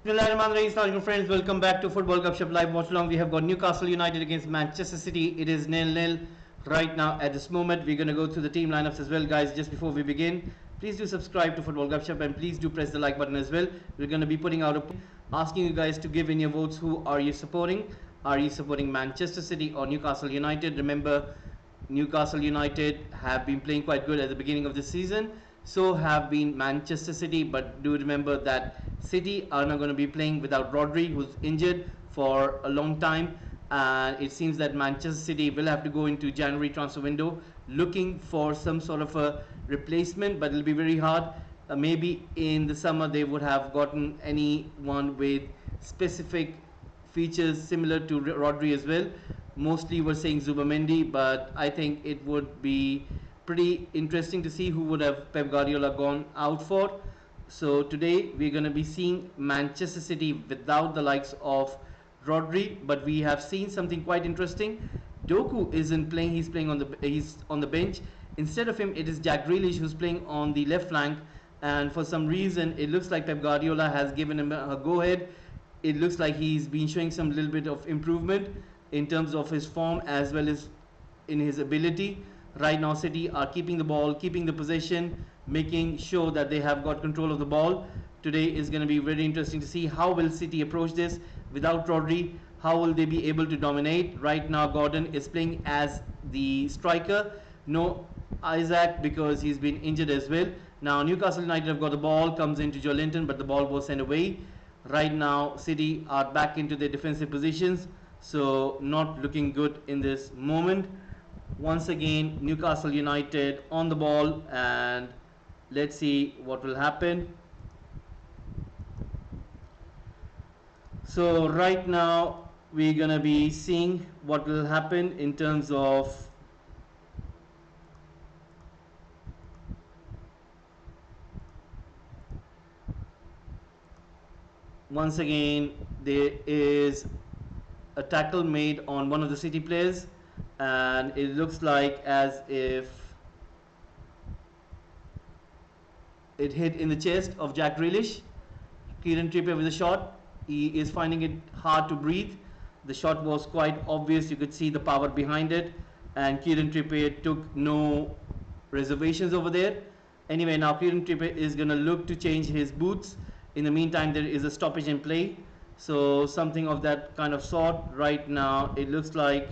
Assalamualaikum friends, welcome back to Football Gupshup live watch along. We have got Newcastle United against Manchester City. It is 0-0 right now at this moment. We're going to go through the team lineups as well, guys. Just before we begin, please do subscribe to Football Gupshup and please do press the like button as well. We're going to be putting out a poll asking you guys to give in your votes. Who are you supporting? Are you supporting Manchester City or Newcastle United? Remember, Newcastle United have been playing quite good at the beginning of the season. So have been Manchester City, but do remember that City are not going to be playing without Rodri, who's injured for a long time, and it seems that Manchester City will have to go into January transfer window looking for some sort of a replacement, but it'll be very hard. Maybe in the summer they would have gotten anyone with specific features similar to Rodri as well. Mostly were saying Zubamendi, but I think it would be pretty interesting to see who would have Pep Guardiola gone out for. So today we're going to be seeing Manchester City without the likes of Rodri, but we have seen something quite interesting. Doku isn't playing; he's on the bench. Instead of him, it is Jack Grealish who's playing on the left flank, and for some reason, it looks like Pep Guardiola has given him a go-ahead. It looks like he's been showing some little bit of improvement in terms of his form as well as in his ability. Right now City are keeping the ball, keeping the possession, making sure that they have got control of the ball. Today is going to be very interesting to see how will City approach this without Rodri. How will they be able to dominate? Right now Gordon is playing as the striker. No Isaac because he's been injured as well. Now Newcastle United have got the ball, comes into Joelinton, but the ball was sent away. Right now City are back into their defensive positions, so not looking good in this moment. Once again Newcastle United on the ball, and let's see what will happen. So right now we're gonna be seeing what will happen in terms of once again there is a tackle made on one of the City players, and it looks like as if it hit in the chest of Jack Grealish. Kieran Trippier with a shot. He is finding it hard to breathe. The shot was quite obvious. You could see the power behind it, and Kieran Trippier took no reservations over there. Anyway, now Kieran Trippier is going to look to change his boots. In the meantime, there is a stoppage in play. So something of that kind of sort. Right now, it looks like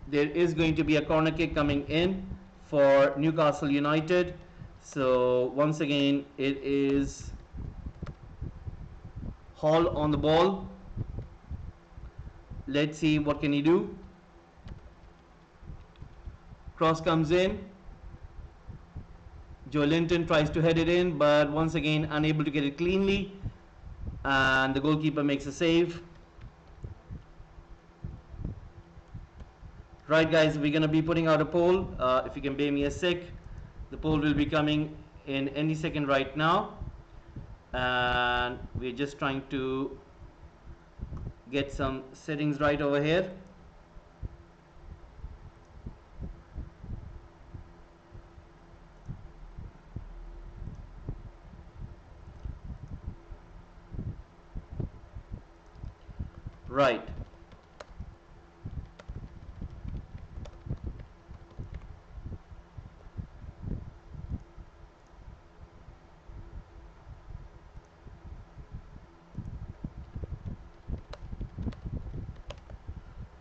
there is going to be a corner kick coming in for Newcastle United. So once again, it is Hall on the ball. Let's see what can he do. Cross comes in. Joelinton tries to head it in, but once again unable to get it cleanly, and the goalkeeper makes a save. Right guys, we're going to be putting out a poll. If you can bear me a sec, the poll will be coming in any second right now, and we're just trying to get some settings right over here. Right.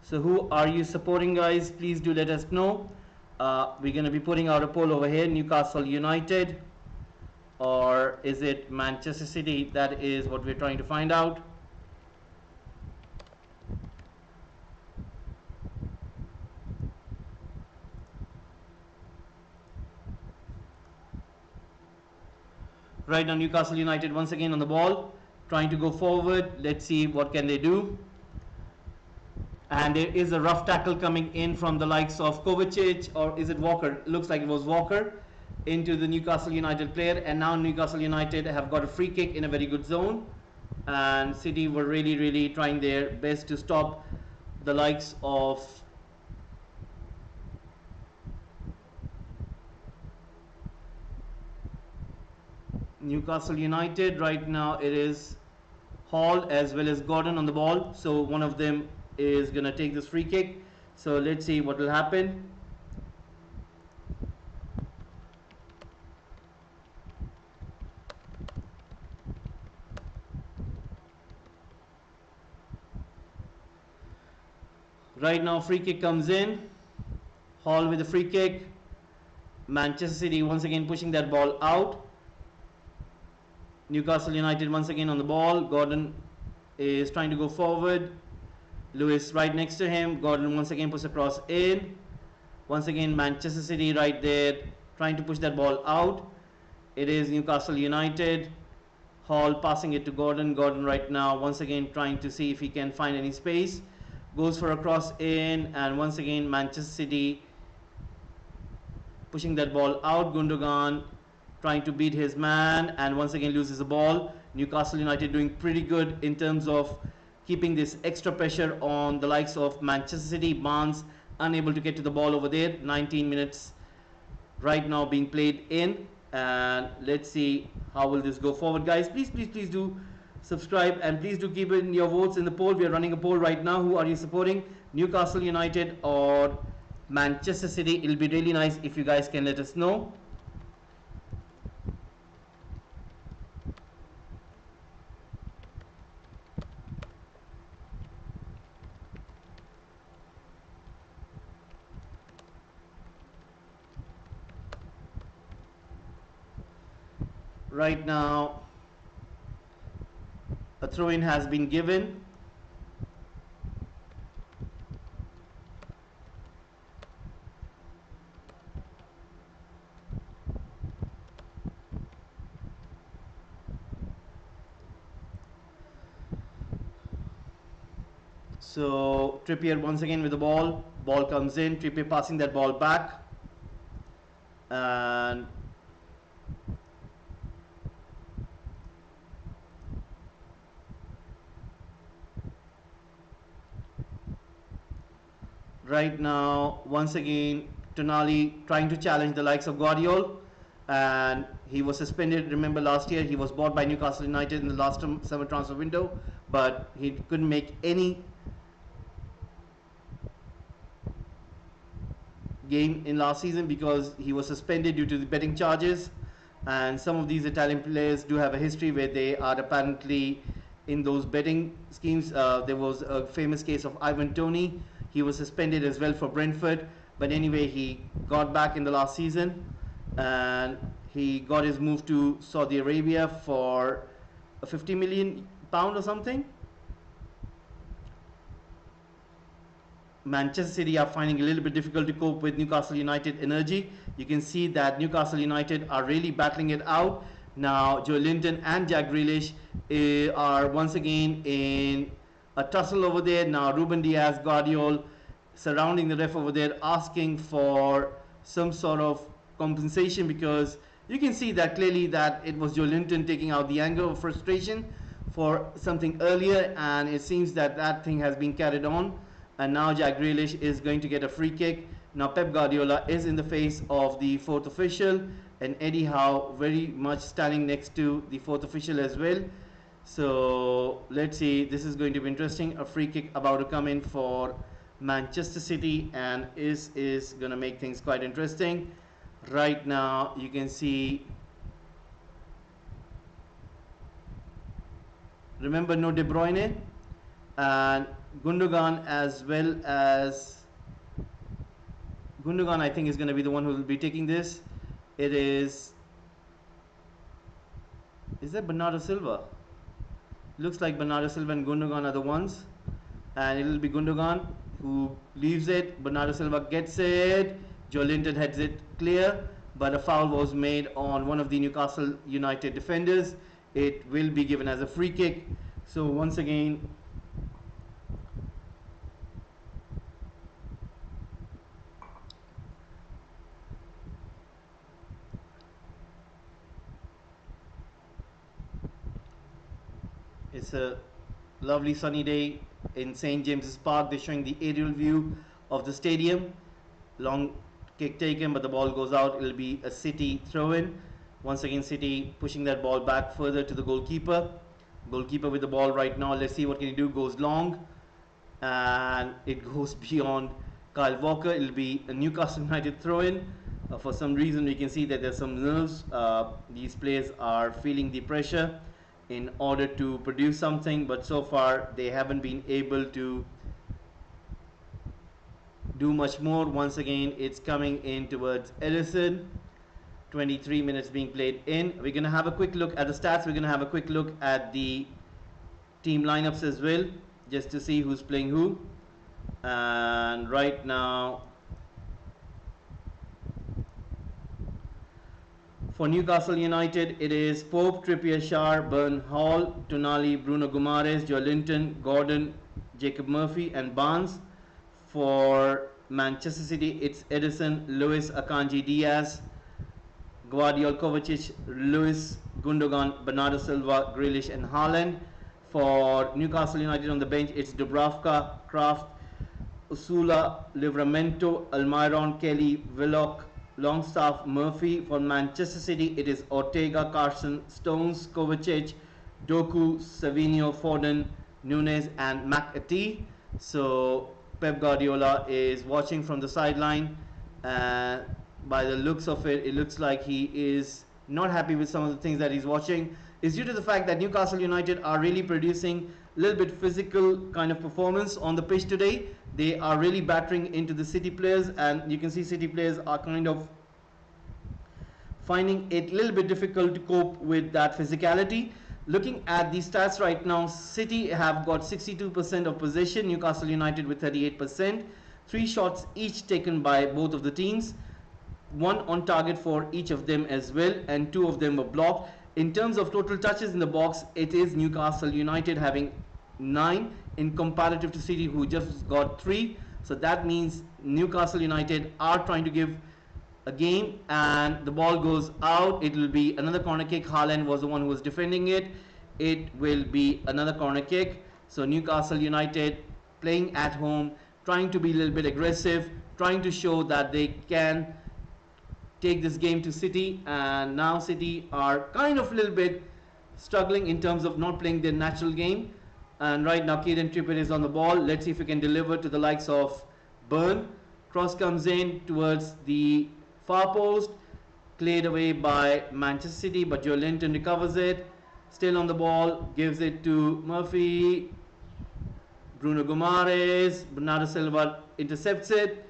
So who are you supporting, guys? Please do let us know. We're going to be putting out a poll over here. Newcastle United, or is it Manchester City? That is what we're trying to find out. Right now Newcastle United once again on the ball, trying to go forward. Let's see what can they do. And there is a rough tackle coming in from the likes of Kovacic, or is it Walker? Looks like it was Walker, into the Newcastle United player, and now Newcastle United have got a free kick in a very good zone, and City were really trying their best to stop the likes of Newcastle United. Right now it is Hall as well as Gordon on the ball. So one of them is going to take this free kick. So let's see what will happen. Right now free kick comes in. Hall with the free kick. Manchester City once again pushing that ball out. Newcastle United once again on the ball. Gordon is trying to go forward. Lewis right next to him. Gordon once again puts across in. Once again Manchester City right there trying to push that ball out. It is Newcastle United. Hall passing it to Gordon. Gordon right now once again trying to see if he can find any space. Goes for a cross in, and once again Manchester City pushing that ball out. Gundogan trying to beat his man and once again loses the ball. Newcastle United doing pretty good in terms of keeping this extra pressure on the likes of Manchester City. Barnes unable to get to the ball over there. 19 minutes right now being played in, and let's see how will this go forward, guys. Please do subscribe and please do keep in your votes in the poll. We are running a poll right now. Who are you supporting, Newcastle United or Manchester City? It'll be really nice if you guys can let us know. Right now a throw-in has been given. So Trippier once again with the ball. Ball comes in. Trippier passing that ball back, and right now once again Tonali trying to challenge the likes of Guardiola, and he was suspended. Remember last year he was bought by Newcastle United in the last summer transfer window, but he couldn't make any game in last season because he was suspended due to the betting charges. And some of these Italian players do have a history where they are apparently in those betting schemes. There was a famous case of Ivan Toney. He was suspended as well for Brentford, but anyway he got back in the last season and he got his move to Saudi Arabia for a £50 million or something. Manchester City are finding a little bit difficult to cope with Newcastle United energy. You can see that Newcastle United are really battling it out. Now Joe Linton and Jack Grealish are once again in a tussle over there. Now Ruben Diaz, Guardiola surrounding the ref over there asking for some sort of compensation, because you can see that clearly that it was Joe Linton taking out the anger of frustration for something earlier, and it seems that that thing has been carried on. And now Jack Grealish is going to get a free kick. Now Pep Guardiola is in the face of the fourth official, and Eddie Howe very much standing next to the fourth official as well. So let's see, this is going to be interesting. A free kick about to come in for Manchester City, and is going to make things quite interesting. Right now you can see, remember, no De Bruyne, and Gundogan as well as Gundogan I think is going to be the one who will be taking this. It is that Bernardo Silva? Looks like Bernardo Silva and Gundogan are the ones, and it will be Gundogan who leaves it. Bernardo Silva gets it. Joe Linton heads it clear, but a foul was made on one of the Newcastle United defenders. It will be given as a free kick. So once again, it's a lovely sunny day in St. James's Park. They're showing the aerial view of the stadium. Long kick taken, but the ball goes out. It'll be a City throw-in. Once again, City pushing that ball back further to the goalkeeper. Goalkeeper with the ball right now. Let's see what can he do. Goes long, and it goes beyond Kyle Walker. It'll be a Newcastle United throw-in. For some reason, we can see that there's some nerves. These players are feeling the pressure in order to produce something, but so far they haven't been able to do much more. Once again, it's coming in towards Edison. 23 minutes being played in. We're going to have a quick look at the stats. We're going to have a quick look at the team lineups as well, just to see who's playing who. And right now, for Newcastle United, it is Pope, Trippier, Schär, Burn, Hall, Tonali, Bruno Guimaraes, Joelinton, Gordon, Jacob Murphy, and Barnes. For Manchester City, it's Edison, Lewis, Akanji, Diaz, Guardiola, Kovacic, Lewis, Gundogan, Bernardo Silva, Grealish, and Haaland. For Newcastle United on the bench, it's Dubravka, Kraft, Usula, Livramento, Almiron, Kelly, Willock, Longstaff, Murphy. For Manchester City, it is Ortega, Carson, Stones, Kovacic, Doku, Savinho, Foden, Nunes, and McAtee. So Pep Guardiola is watching from the sideline. By the looks of it, it looks like he is not happy with some of the things that he's watching. It's due to the fact that Newcastle United are really producing a little bit physical kind of performance on the pitch today. They are really battering into the City players, and you can see City players are kind of finding it a little bit difficult to cope with that physicality. Looking at the stats right now, City have got 62% of possession, Newcastle United with 38%. 3 shots each taken by both of the teams. 1 on target for each of them as well, and 2 of them were blocked. In terms of total touches in the box, it is Newcastle United having 9 in comparative to City, who just got 3. So that means Newcastle United are trying to give a game, and the ball goes out. It will be another corner kick. Haaland was the one who was defending it. It will be another corner kick. So Newcastle United playing at home, trying to be a little bit aggressive, trying to show that they can take this game to City. And now City are kind of a little bit struggling in terms of not playing their natural game. And right now Kieran Trippier is on the ball. Let's see if he can deliver to the likes of Burn. Cross comes in towards the far post, cleared away by Manchester City, but Joelinton recovers it. Still on the ball, gives it to Murphy. Bruno Guimaraes, Bernardo Silva intercepts it,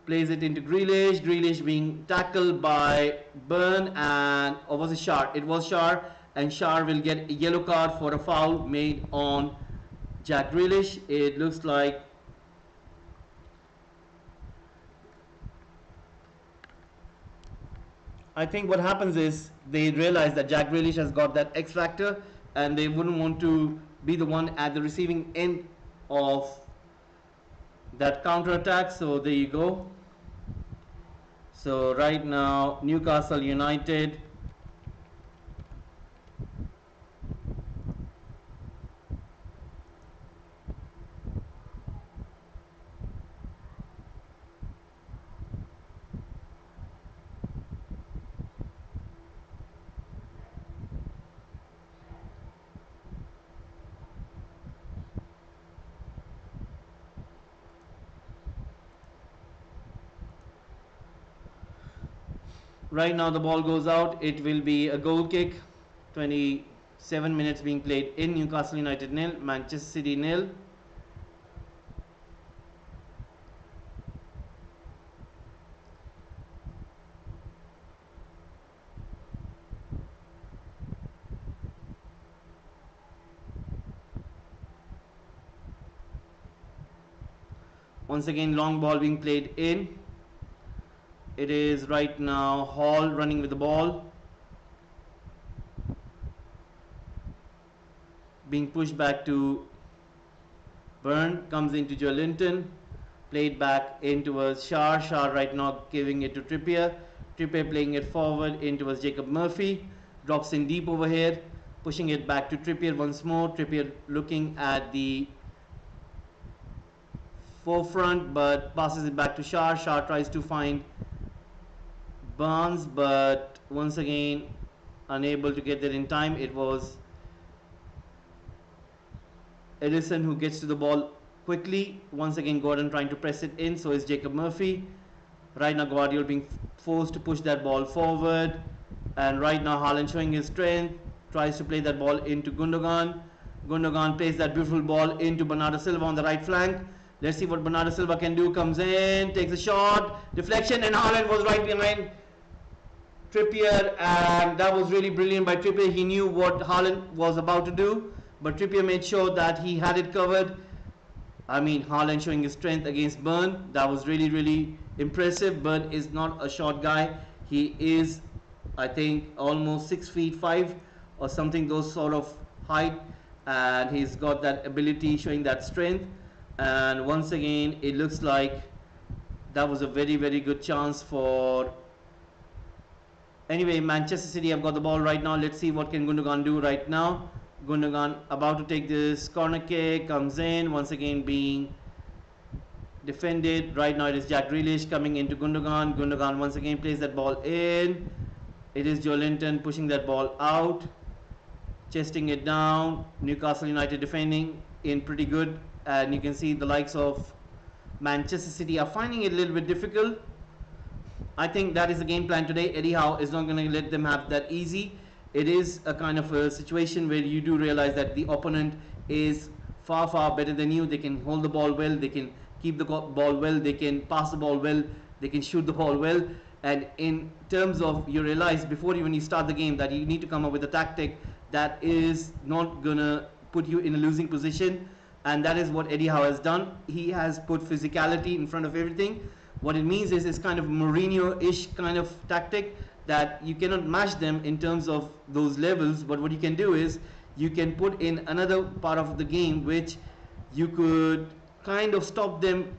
plays it into Grealish. Grealish being tackled by Burn, and or was it Schär? It was Schär, and Schär will get a yellow card for a foul made on Jack Grealish. It looks like I think what happens is they realize that Jack Grealish has got that X factor, and they wouldn't want to be the one at the receiving end of that counter attack. So there you go. So right now Newcastle United right now the ball goes out. It will be a goal kick. 27 minutes being played in. Newcastle United nil, Manchester City nil. Once again, long ball being played in. It is right now Hall running with the ball, being pushed back to Burn, comes into Joelinton, played back in towards Schär. Schär right now giving it to Trippier. Trippier playing it forward in towards Jacob Murphy, drops in deep over here, pushing it back to Trippier once more. Trippier looking at the forefront, but passes it back to Schär. Schär tries to find Barnes, but once again unable to get there in time. It was Edison who gets to the ball quickly. Once again Gordon trying to press it in, so is Jacob Murphy. Right now Guardiola being forced to push that ball forward, and right now Haaland showing his strength, tries to play that ball into Gundogan. Gundogan plays that beautiful ball into Bernardo Silva on the right flank. Let's see what Bernardo Silva can do. Comes in, takes a shot, deflection, and Haaland was right behind Trippier, and that was really brilliant by Trippier. He knew what Haaland was about to do, but Trippier made sure that he had it covered. I mean, Haaland showing his strength against Burn. That was really, really impressive. Burn is not a short guy. He is, I think, almost 6 feet 5 or something, those sort of height, and he's got that ability, showing that strength. And once again, it looks like that was a very, very good chance for. Anyway, Manchester City have got the ball right now. Let's see what can Gundogan do right now. Gundogan about to take this corner kick, comes in, once again being defended. Right now it is Jack Grealish coming into Gundogan. Gundogan once again plays that ball in. It is Joe Linton pushing that ball out, chesting it down. Newcastle United defending in pretty good, and you can see the likes of Manchester City are finding it a little bit difficult. I think that is the game plan today. Eddie Howe is not going to let them have that easy. It is a kind of a situation where you do realize that the opponent is far, far better than you. They can hold the ball well, they can keep the ball well, they can pass the ball well, they can shoot the ball well. And in terms of, you realize before even you start the game that you need to come up with a tactic that is not going to put you in a losing position. And that is what Eddie Howe has done. He has put physicality in front of everything. What it means is it's kind of Mourinho-ish kind of tactic, that you cannot match them in terms of those levels, but what you can do is you can put in another part of the game which you could kind of stop them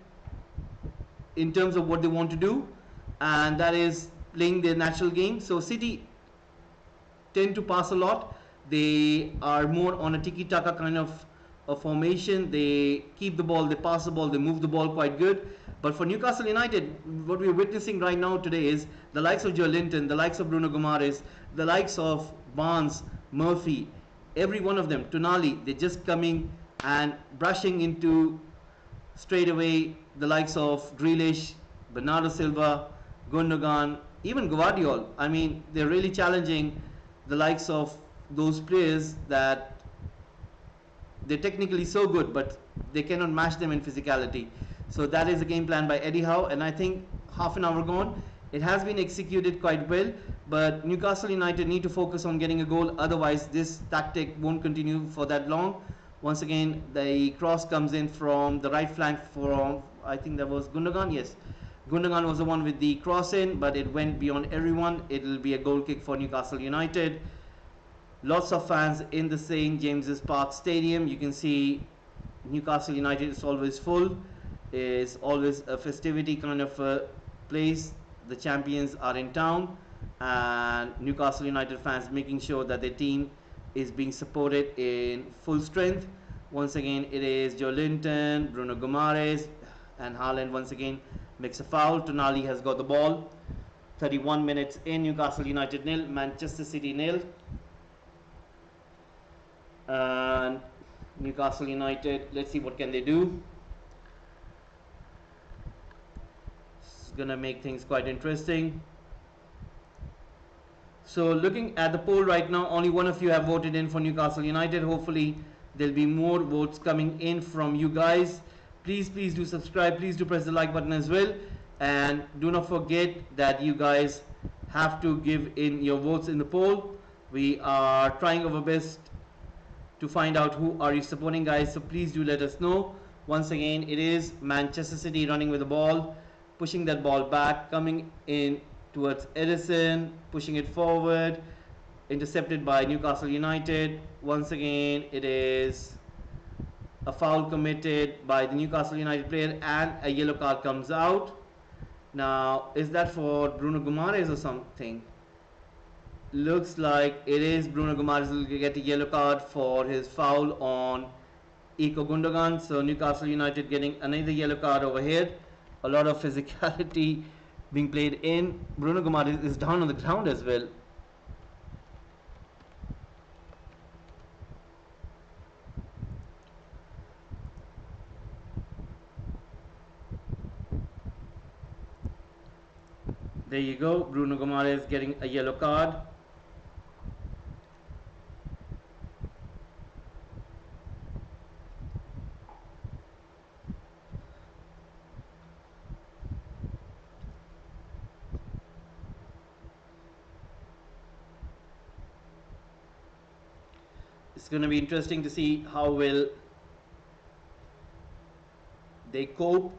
in terms of what they want to do, and that is playing their natural game. So City tend to pass a lot. They are more on a tiki-taka kind of a formation. They keep the ball, they pass the ball, they move the ball quite good. But for Newcastle United, what we're witnessing right now today is the likes of Joe Linton, the likes of Bruno Guimaraes, the likes of Barnes, Murphy, every one of them, Tonali, they're just coming and brushing into straight away the likes of Grealish, Bernardo Silva, Gundogan, even Guardiola. I mean, they're really challenging the likes of those players that they're technically so good, but they cannot match them in physicality. So that is the game plan by Eddie Howe, and I think half an hour gone. It has been executed quite well, but Newcastle United need to focus on getting a goal, otherwise this tactic won't continue for that long. Once again, the cross comes in from the right flank from, I think that was Gundogan, yes. Gundogan was the one with the cross in, but it went beyond everyone. It will be a goal kick for Newcastle United. Lots of fans in the St. James's Park Stadium. You can see Newcastle United is always full. Is always a festivity kind of a place. The champions are in town, and Newcastle United fans making sure that their team is being supported in full strength. Once again, it is Joe Linton, Bruno Guimaraes, and Haaland once again makes a foul. Tonali has got the ball. 31 minutes in, Newcastle United nil, Manchester City nil. And Newcastle United, let's see what can they do. Gonna make things quite interesting. So looking at the poll right now, only one of you have voted in for Newcastle United. Hopefully there'll be more votes coming in from you guys. Please do subscribe, please do press the like button as well, and do not forget that you guys have to give in your votes in the poll. We are trying our best to find out who are you supporting, guys, so please do let us know. Once again, it is Manchester City running with the ball, pushing that ball back, coming in towards Edison, pushing it forward, intercepted by Newcastle United. Once again, it is a foul committed by the Newcastle United player, and a yellow card comes out. Now, is that for Bruno Guimaraes or something? Looks like it is. Bruno Guimaraes will get a yellow card for his foul on Iko Gundogan. So Newcastle United getting another yellow card over here. A lot of physicality being played in. Bruno Gomes is down on the ground as well. There you go, Bruno Gomes getting a yellow card. It's going to be interesting to see how will they cope.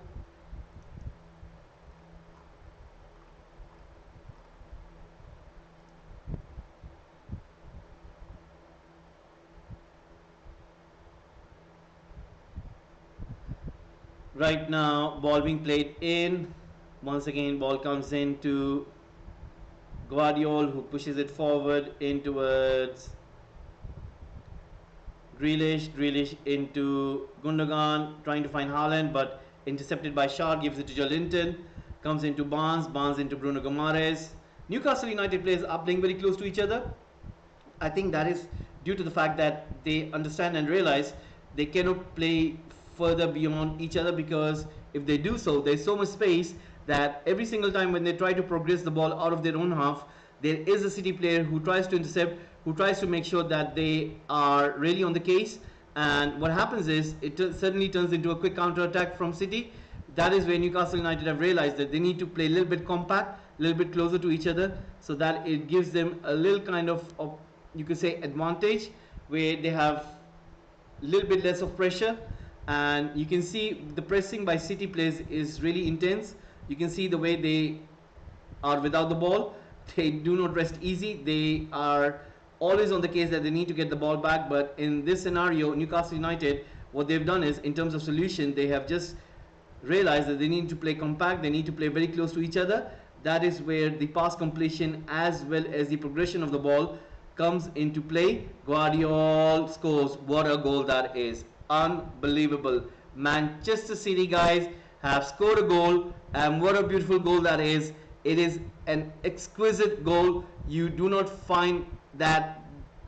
Right now, ball being played in. Once again, ball comes in to Guardiola, who pushes it forward in towards Grealish into Gundogan, trying to find Haaland, but intercepted by Shaw, gives it to Jolinton, comes into Barnes into Bruno Gomes. Newcastle United players are playing very close to each other. I think that is due to the fact that they understand and realize they cannot play further beyond each other, because if they do so, there's so much space that every single time when they try to progress the ball out of their own half, there is a City player who tries to intercept, who tries to make sure that they are really on the case. And what happens is it suddenly turns into a quick counter attack from City. That is where Newcastle United have realized that they need to play a little bit compact, a little bit closer to each other, so that it gives them a little kind of you could say advantage, where they have a little bit less of pressure. And you can see the pressing by City players is really intense. You can see the way they are without the ball. They do not rest easy. They are always on the case that they need to get the ball back. But in this scenario, Newcastle United, what they've done is, in terms of solution, they have just realized that they need to play compact, they need to play very close to each other. That is where the pass completion as well as the progression of the ball comes into play. Guardiola scores. What a goal that is. Unbelievable. Manchester City guys have scored a goal, and what a beautiful goal that is. It is an exquisite goal. You do not find that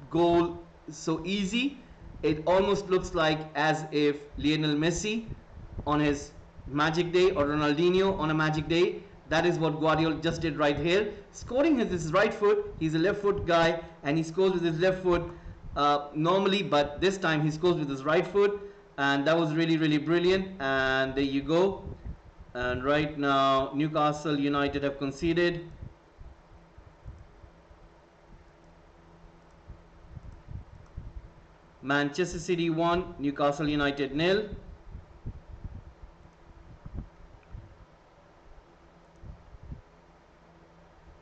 goal so easy. It almost looks like as if Lionel Messi on his magic day, or Ronaldinho on a magic day. That is what Guardiola just did right here. Scoring with his right foot. He's a left foot guy and he scores with his left foot normally, but this time he scores with his right foot, and that was really, really brilliant. And there you go. And right now, Newcastle United have conceded. Manchester City 1, Newcastle United 0.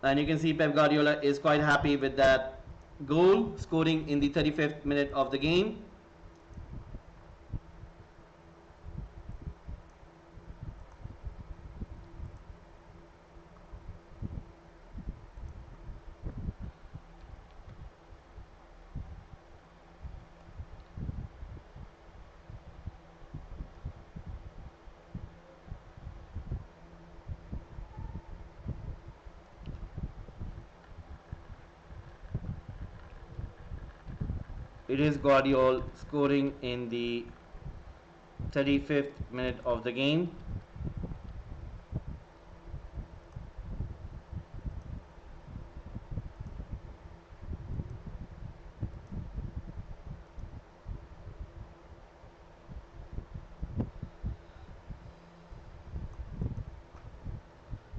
And you can see Pep Guardiola is quite happy with that goal, scoring in the 35th minute of the game. It is Guardiola scoring in the 35th minute of the game.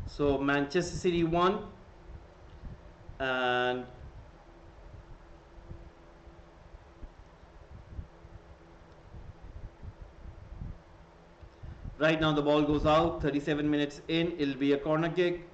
So Manchester City won, and right now the ball goes out. 37 minutes in, it'll be a corner kick.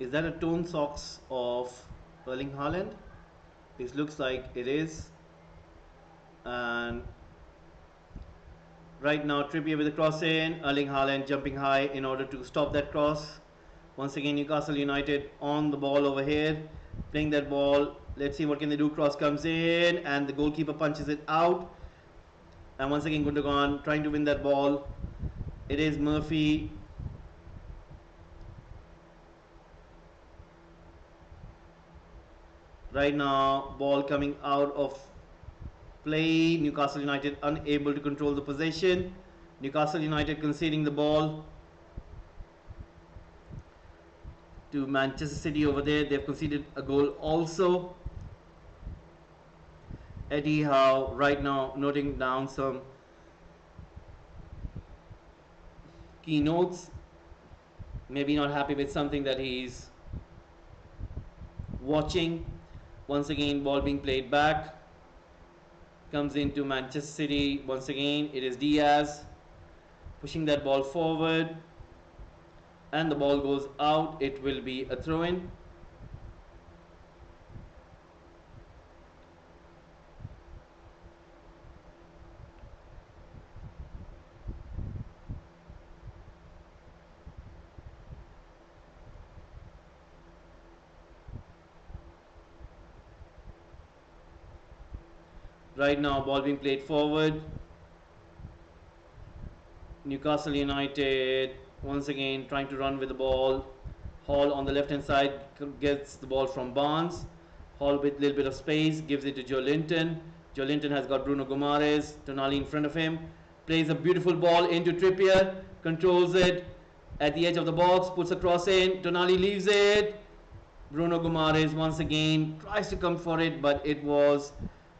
Is that a torn socks of Erling Haaland? It looks like it is. And Right now, Trippier with the cross in, Erling Haaland jumping high in order to stop that cross. Once again, Newcastle United on the ball over here, playing that ball. Let's see what can they do. Cross comes in, and the goalkeeper punches it out. And once again, Gundogan trying to win that ball. It is Murphy. Right now, ball coming out of play. Newcastle United unable to control the possession. Newcastle United conceding the ball to Manchester City over there. They've conceded a goal also. Eddie Howe right now noting down some key notes. Maybe not happy with something that he's watching. Once again, ball being played back. Comes into Manchester City. Once again, it is Diaz pushing that ball forward. And the ball goes out. It will be a throw-in. Right now, ball being played forward. Newcastle United once again trying to run with the ball. Hall on the left hand side gets the ball from Barnes. Hall with a little bit of space gives it to Joe Linton. Joe Linton has got Bruno Guimaraes, Tonali in front of him. Plays a beautiful ball into Trippier, controls it at the edge of the box, puts a cross in. Tonali leaves it. Bruno Guimaraes once again tries to come for it, but it was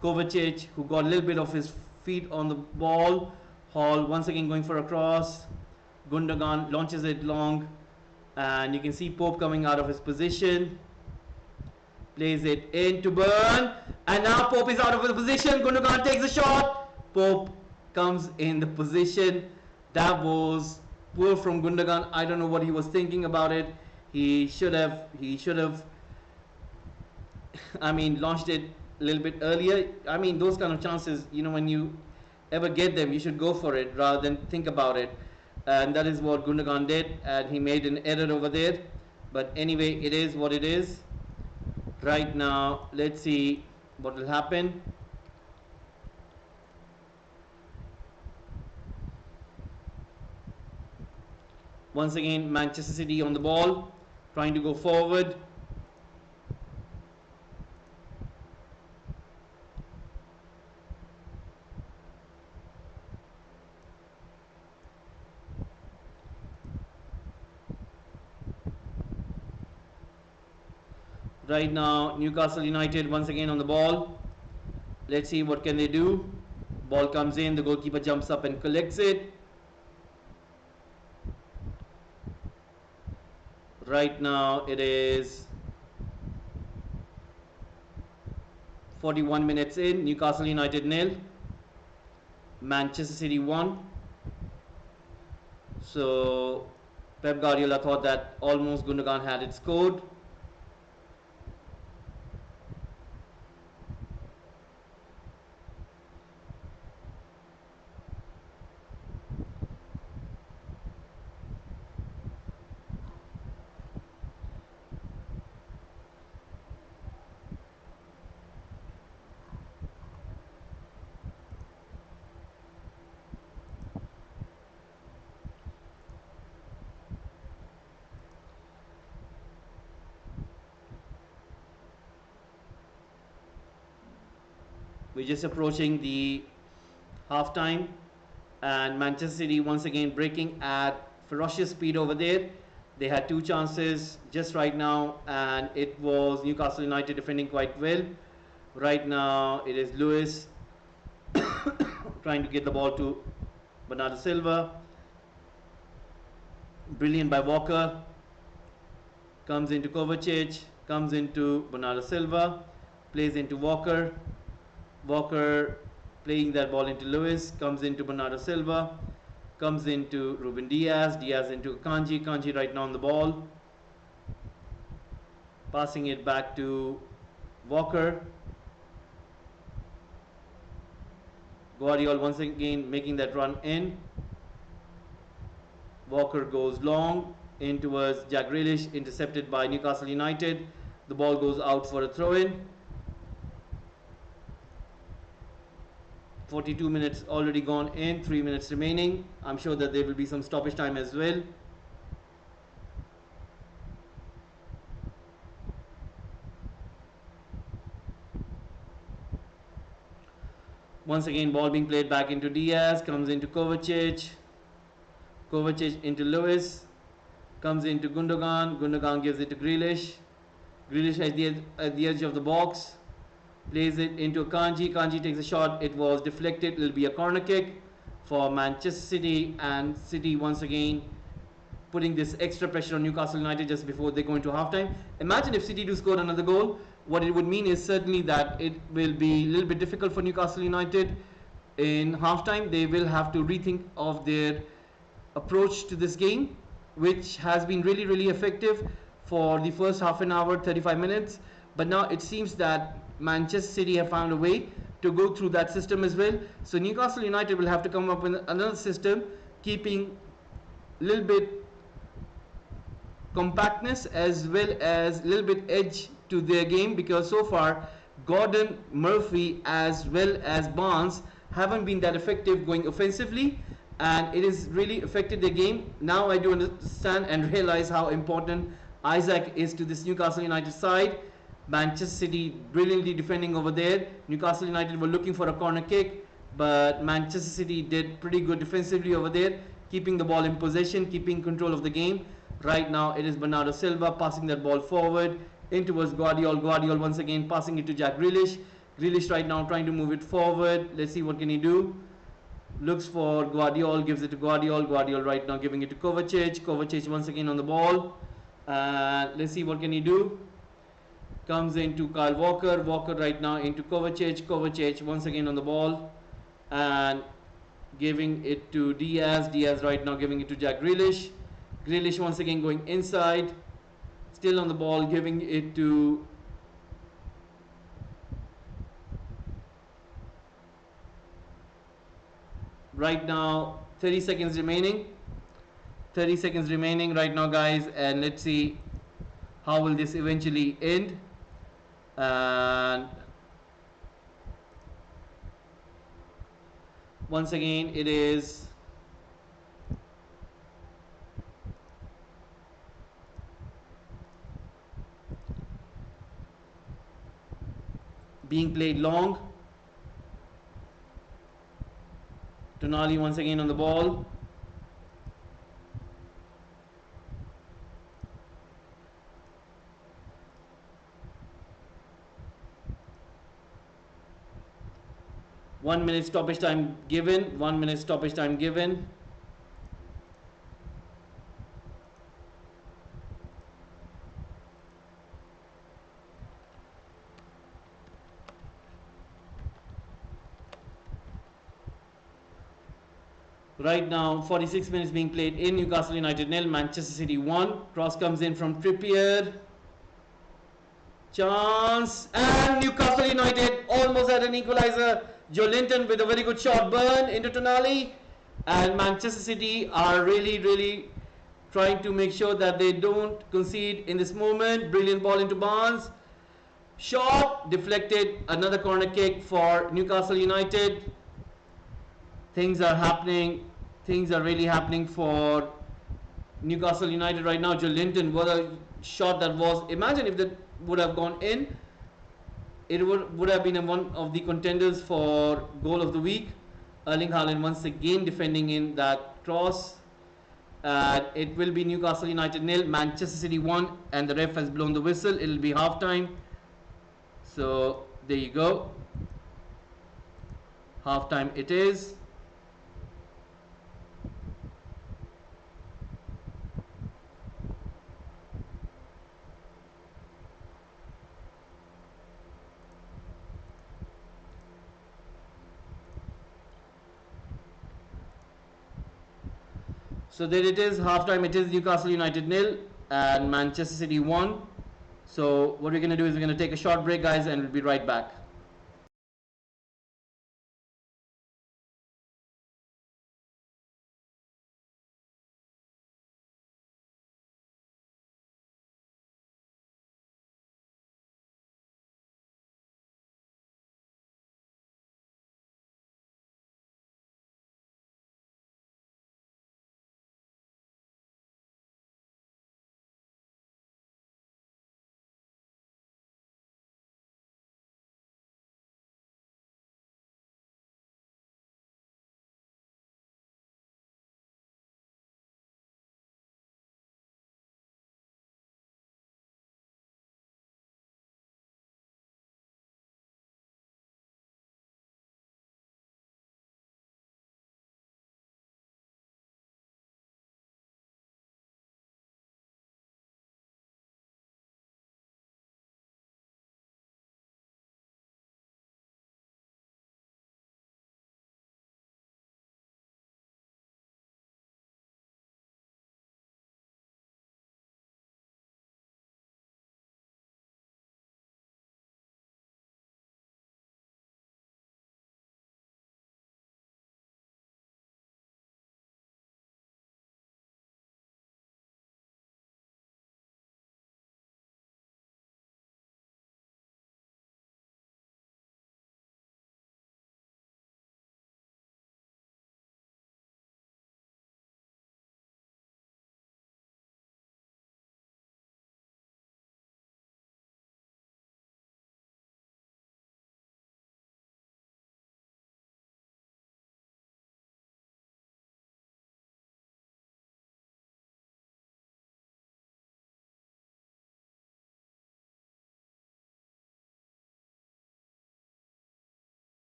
Kovacic who got a little bit of his feet on the ball. Hall once again going for a cross. Gundogan launches it long, and you can see Pope coming out of his position. Plays it in to Burn, and now Pope is out of the position. Gundogan takes a shot. Pope comes in the position. That was poor from Gundogan. I don't know what he was thinking about it. He should have launched it a little bit earlier. Those kind of chances, when you ever get them, you should go for it rather than think about it. And that is what Gundogan did, and he made an error over there. But anyway, it is what it is. Right now, let's see what will happen. Once again, Manchester City on the ball, trying to go forward. Right now, Newcastle United once again on the ball. Let's see what can they do. Ball comes in, the goalkeeper jumps up and collects it. Right now it is 41 minutes in. Newcastle United 0, Manchester City 1. So Pep Guardiola thought that almost Gundogan had it scored. We're just approaching the half time, and Manchester City once again breaking at ferocious speed over there. They had two chances just right now, and it was Newcastle United defending quite well. Right now it is Lewis trying to get the ball to Bernardo Silva. Brilliant by Walker. Comes into Kovacic, comes into Bernardo Silva, plays into Walker. Walker playing that ball into Lewis, comes into Bernardo Silva, comes into Ruben Diaz, Diaz into Kanji, Kanji right now on the ball, passing it back to Walker. Guardiola once again making that run in. Walker goes long in towards Jack Grealish, intercepted by Newcastle United. The ball goes out for a throw-in. 42 minutes already gone in, 3 minutes remaining. I'm sure that there will be some stoppage time as well. Once again, ball being played back into Diaz, comes into Kovacic. Kovacic into Lewis, comes into Gundogan. Gundogan gives it to Grealish. Grealish at the edge of the box, plays it into Kanji. Kanji takes a shot. It was deflected. It will be a corner kick for Manchester City, and City once again putting this extra pressure on Newcastle United just before they go into halftime. Imagine if City do score another goal. What it would mean is certainly that it will be a little bit difficult for Newcastle United in halftime. They will have to rethink of their approach to this game, which has been really effective for the first half an hour, 35 minutes. But now it seems that Manchester City have found a way to go through that system as well. So Newcastle United will have to come up with another system, keeping a little bit compactness as well as a little bit edge to their game, because so far Gordon, Murphy as well as Barnes haven't been that effective going offensively, and it has really affected their game. Now I do understand and realize how important Isaac is to this Newcastle United side. Manchester City brilliantly defending over there. Newcastle United were looking for a corner kick, but Manchester City did pretty good defensively over there, keeping the ball in possession, keeping control of the game. Right now it is Bernardo Silva passing that ball forward in towards Guardiola. Guardiola once again passing it to Jack Grealish. Grealish right now trying to move it forward. Let's see what can he do. Looks for Guardiola, gives it to Guardiola. Guardiola right now giving it to Kovacic. Kovacic once again on the ball. Let's see what can he do. Comes into Kyle Walker. Walker right now into Kovacic. Kovacic once again on the ball and giving it to Diaz. Diaz right now giving it to Jack Grealish. Grealish once again going inside, still on the ball, giving it to right now 30 seconds remaining. 30 seconds remaining right now, guys, and let's see how will this eventually end. And once again it is being played long. Tonali once again on the ball. One minute stoppage time given. 1 minute stoppage time given. Right now 46 minutes being played in. Newcastle United 0, Manchester City 1. Cross comes in from Trippier. Chance, and Newcastle United almost had an equalizer. Joe Linton with a very good shot, burn into Tonali, and Manchester City are really trying to make sure that they don't concede in this moment. Brilliant ball into Barnes. Shot deflected. Another corner kick for Newcastle United. Things are happening. Things are really happening for Newcastle United right now. Joe Linton, what a shot that was. Imagine if that would have gone in. It would have been one of the contenders for goal of the week. Erling Haaland once again defending in that cross. It will be Newcastle United 0, Manchester City 1, and the ref has blown the whistle. It will be half time. So there you go. Half time it is. So there it is, halftime it is Newcastle United 0 and Manchester City 1. So what we're going to do is we're going to take a short break, guys, and we'll be right back.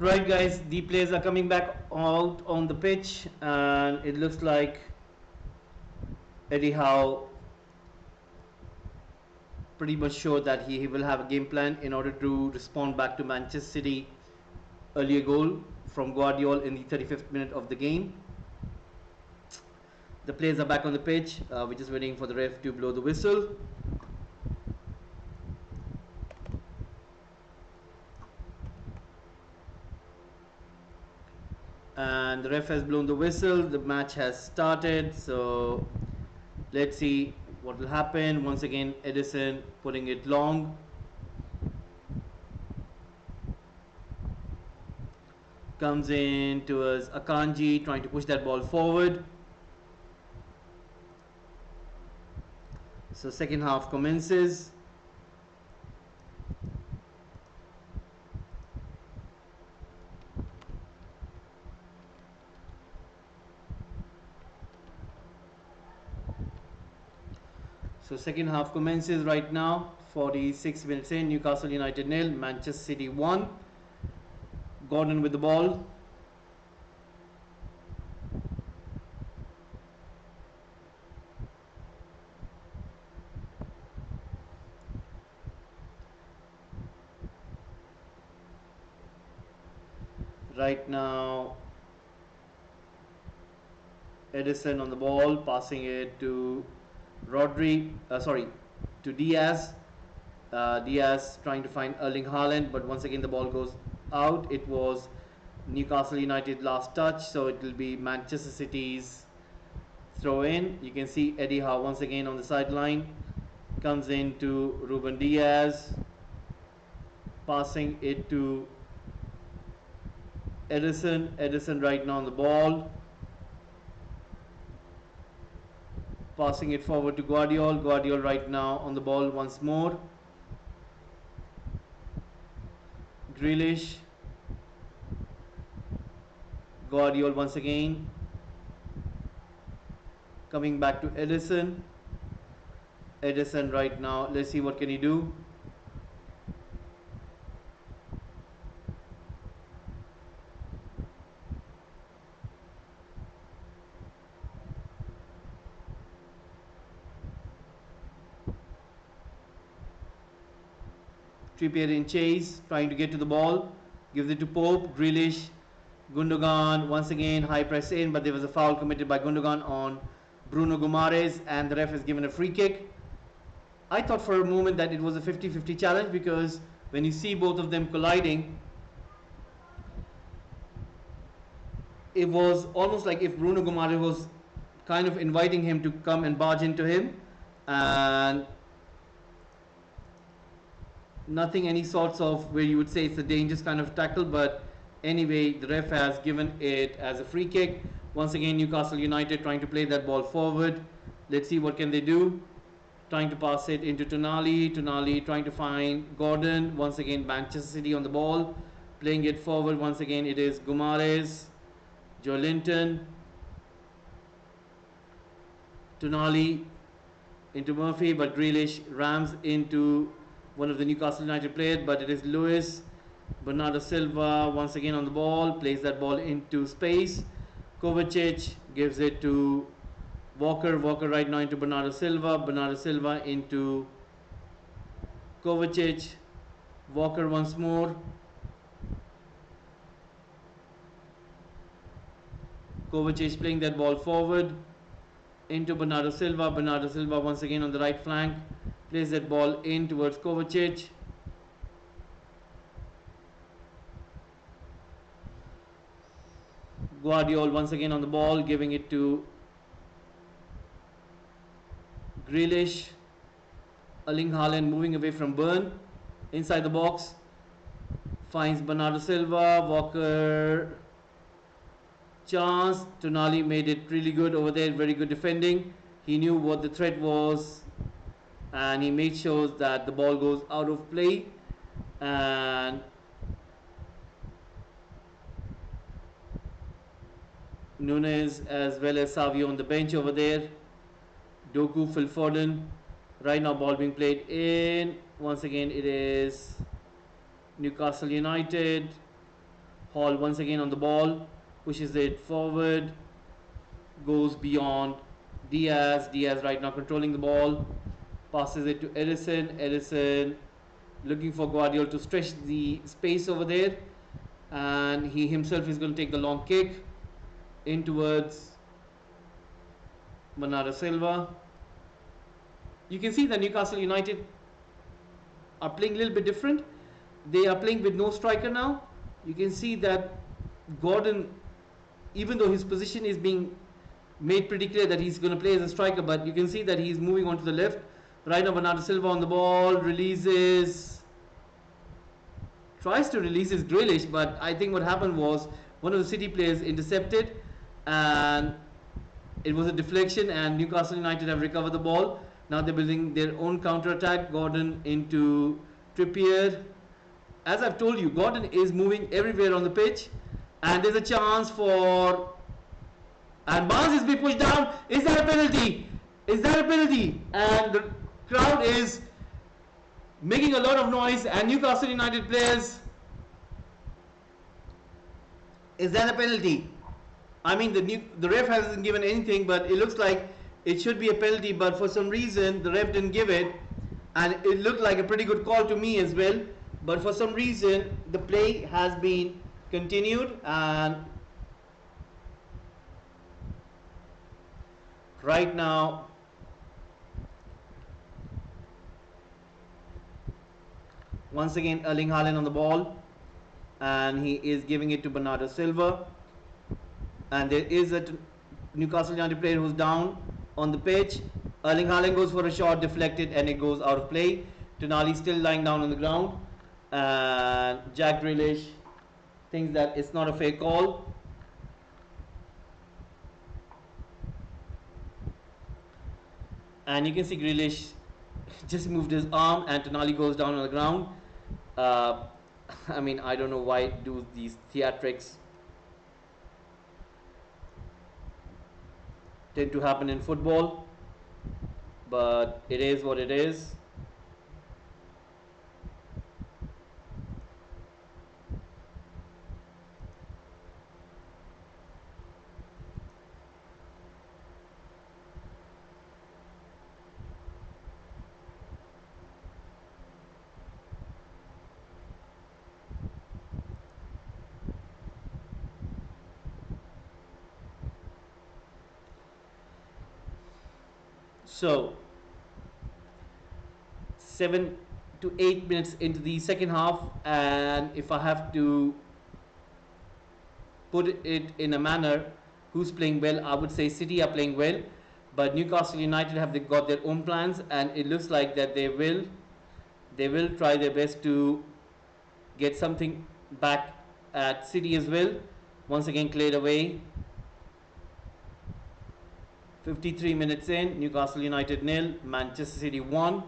Right, guys, the players are coming back out on the pitch, and it looks like Eddie Howe pretty much sure that he will have a game plan in order to respond back to Manchester City earlier goal from Guardiola in the 35th minute of the game. The players are back on the pitch. We're just waiting for the ref to blow the whistle. And the ref has blown the whistle. The match has started. So let's see what will happen. Once again, Edison putting it long. Comes in towards Akanji, trying to push that ball forward. So second half commences. So second half commences right now. 46 minutes in. Newcastle United 0, Manchester City 1. Gordon with the ball. Right now, Edison on the ball, passing it to to Diaz. Diaz trying to find Erling Haaland, but once again the ball goes out. It was Newcastle United last touch, so it will be Manchester City's throw in. You can see Eddie Howe once again on the sideline. Comes into Ruben Diaz, passing it to Edison. Edison right now on the ball, passing it forward to Guardiola. Guardiola right now on the ball once more. Grealish. Guardiola once again. Coming back to Edison. Edison right now. Let's see what can he do. Trippier in chase, trying to get to the ball. Gives it to Pope. Grealish. Gundogan once again, high press in, but there was a foul committed by Gundogan on Bruno Guimaraes, and the ref has given a free kick. I thought for a moment that it was a 50-50 challenge, because when you see both of them colliding, it was almost like if Bruno Guimaraes was kind of inviting him to come and barge into him, and nothing any sorts of where you would say it's a dangerous kind of tackle, but anyway, the ref has given it as a free kick. Once again, Newcastle United trying to play that ball forward. Let's see what can they do. Trying to pass it into Tonali. Tonali trying to find Gordon. Once again, Manchester City on the ball. Playing it forward. Once again, it is Guimaraes. Joe Linton. Tonali into Murphy, but Grealish rams into one of the Newcastle United players, but it is Lewis. Bernardo Silva once again on the ball, plays that ball into space. Kovacic gives it to Walker. Walker right now into Bernardo Silva. Bernardo Silva into Kovacic. Walker once more. Kovacic playing that ball forward into Bernardo Silva. Bernardo Silva once again on the right flank. Plays that ball in towards Kovacic. Guardiola once again on the ball, giving it to Grealish. Erling Haaland moving away from Burn. Inside the box. Finds Bernardo Silva. Walker. Chance. Tonali made it really good over there. Very good defending. He knew what the threat was, and he made sure that the ball goes out of play. And Nunes as well as Savio on the bench over there. Doku, Phil Foden. Right now ball being played in. Once again it is Newcastle United. Hall once again on the ball, pushes it forward, goes beyond Diaz. Diaz right now controlling the ball, passes it to Edison. Edison looking for Guardiola to stretch the space over there, and he himself is going to take the long kick in towards Bernardo Silva. You can see that Newcastle United are playing a little bit different. They are playing with no striker now. You can see that Gordon, even though his position is being made pretty clear that he's going to play as a striker, but you can see that he's moving on to the left. Right now Bernardo Silva on the ball, tries to release his Grealish, but I think what happened was one of the City players intercepted, and it was a deflection, and Newcastle United have recovered the ball. Now they're building their own counter-attack. Gordon into Trippier. As I've told you, Gordon is moving everywhere on the pitch, and there's a chance for... And Barnes is being pushed down. Is that a penalty? Is that a penalty? And the crowd is making a lot of noise, and Newcastle United players... Is that a penalty? I mean, the ref hasn't given anything, but it looks like it should be a penalty, but for some reason the ref didn't give it, and it looked like a pretty good call to me as well, but for some reason the play has been continued, and right now once again Erling Haaland on the ball, and he is giving it to Bernardo Silva, and there is a Newcastle United player who's down on the pitch. Erling Haaland goes for a shot, deflected, and it goes out of play. Tonali still lying down on the ground, and Jack Grealish thinks that it's not a fair call. And you can see Grealish just moved his arm, and Tonali goes down on the ground. I mean, I don't know why do these theatrics tend to happen in football, but it is what it is. So 7 to 8 minutes into the second half, and if I have to put it in a manner who's playing well, I would say City are playing well, but Newcastle United have got their own plans, and it looks like that they will try their best to get something back at City as well. Once again cleared away. 53 minutes in, Newcastle United 0, Manchester City 1.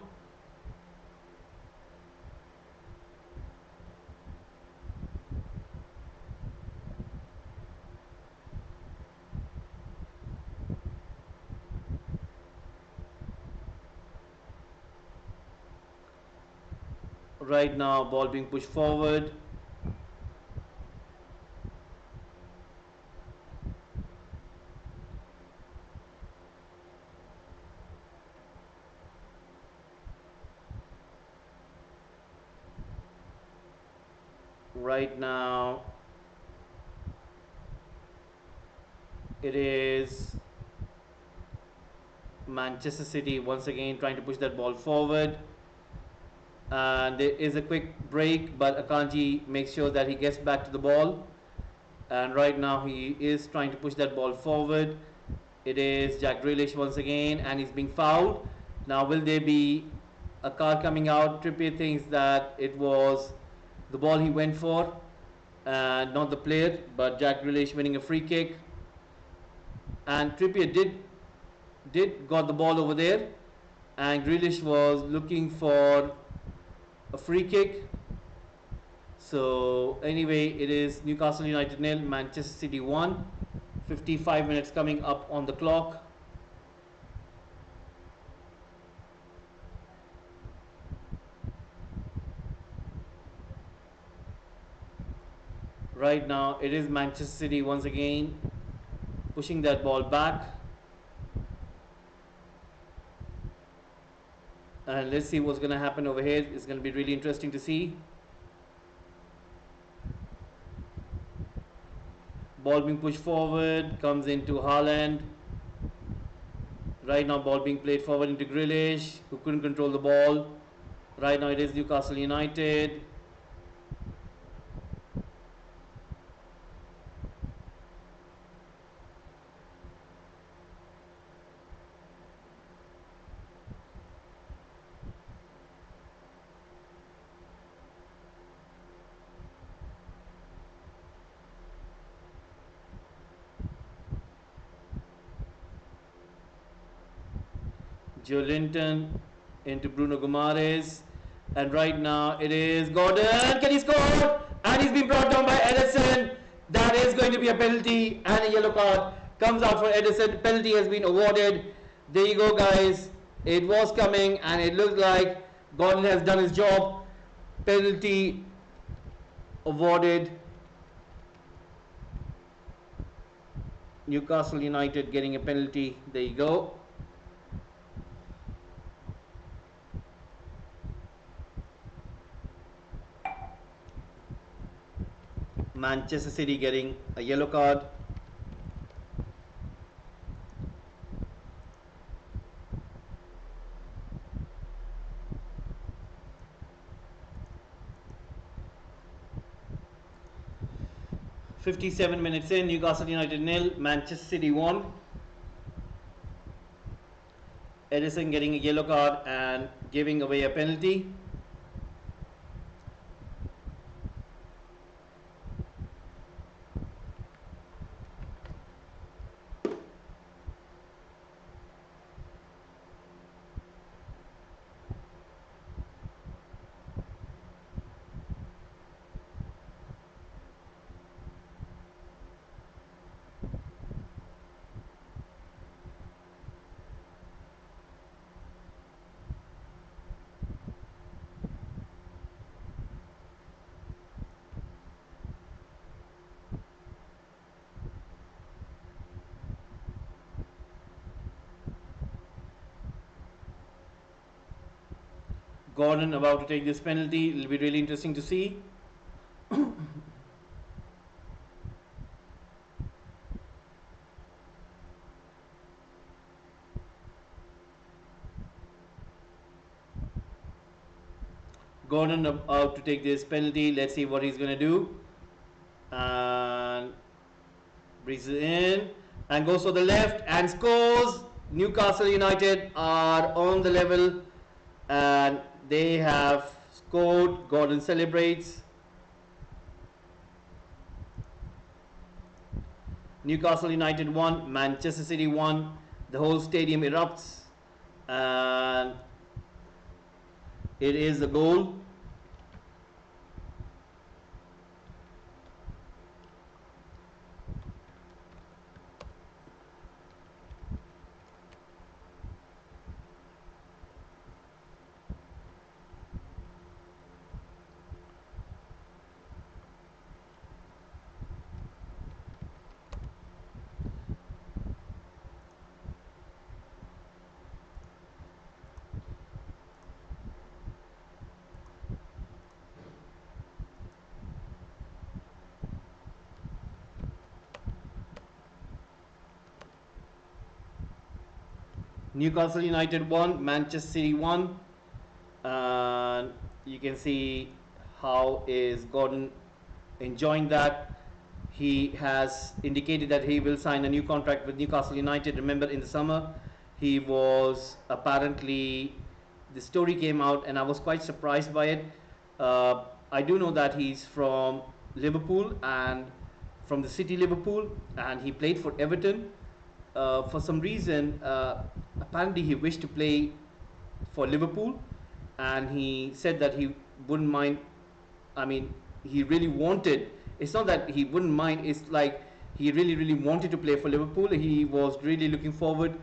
Right now, ball being pushed forward. Right now, it is Manchester City once again trying to push that ball forward. And there is a quick break, but Akanji makes sure that he gets back to the ball. And right now he is trying to push that ball forward. It is Jack Grealish once again, and he's being fouled. Now will there be a card coming out? Trippier thinks that it was the ball he went for, and not the player, but Jack Grealish winning a free kick. And Trippier did got the ball over there, and Grealish was looking for a free kick. So anyway, it is Newcastle United 0, Manchester City 1. 55 minutes coming up on the clock. Right now it is Manchester City once again pushing that ball back. And let's see what's going to happen over here. It's going to be really interesting to see. Ball being pushed forward, comes into Haaland. Right now ball being played forward into Grealish, who couldn't control the ball. Right now it is Newcastle United. Joe Linton into Bruno Guimaraes, and right now it is Gordon. Can he score? And he's been brought down by Edison. That is going to be a penalty, and a yellow card comes out for Edison. Penalty has been awarded. There you go, guys. It was coming, and it looked like Gordon has done his job. Penalty awarded. Newcastle United getting a penalty. There you go. Manchester City getting a yellow card. "57 minutes in, Newcastle United 0, Manchester City 1. Edison getting a yellow card and giving away a penalty. Gordon about to take this penalty. It will be really interesting to see. Gordon about to take this penalty. Let's see what he's going to do. And breathes it in and goes for the left and scores. Newcastle United are on the level and they have scored. Gordon celebrates. Newcastle United 1, Manchester City 1. The whole stadium erupts and it is a goal. Newcastle United 1, Manchester City 1. And you can see how is Gordon enjoying that. He has indicated that he will sign a new contract with Newcastle United. Remember, in the summer, he was apparently, the story came out and I was quite surprised by it. I do know that he's from Liverpool and from the city Liverpool, and he played for Everton. For some reason, apparently he wished to play for Liverpool, and he said that he wouldn't mind. I mean, he really wanted. It's not that he wouldn't mind. It's like he really wanted to play for Liverpool. He was really looking forward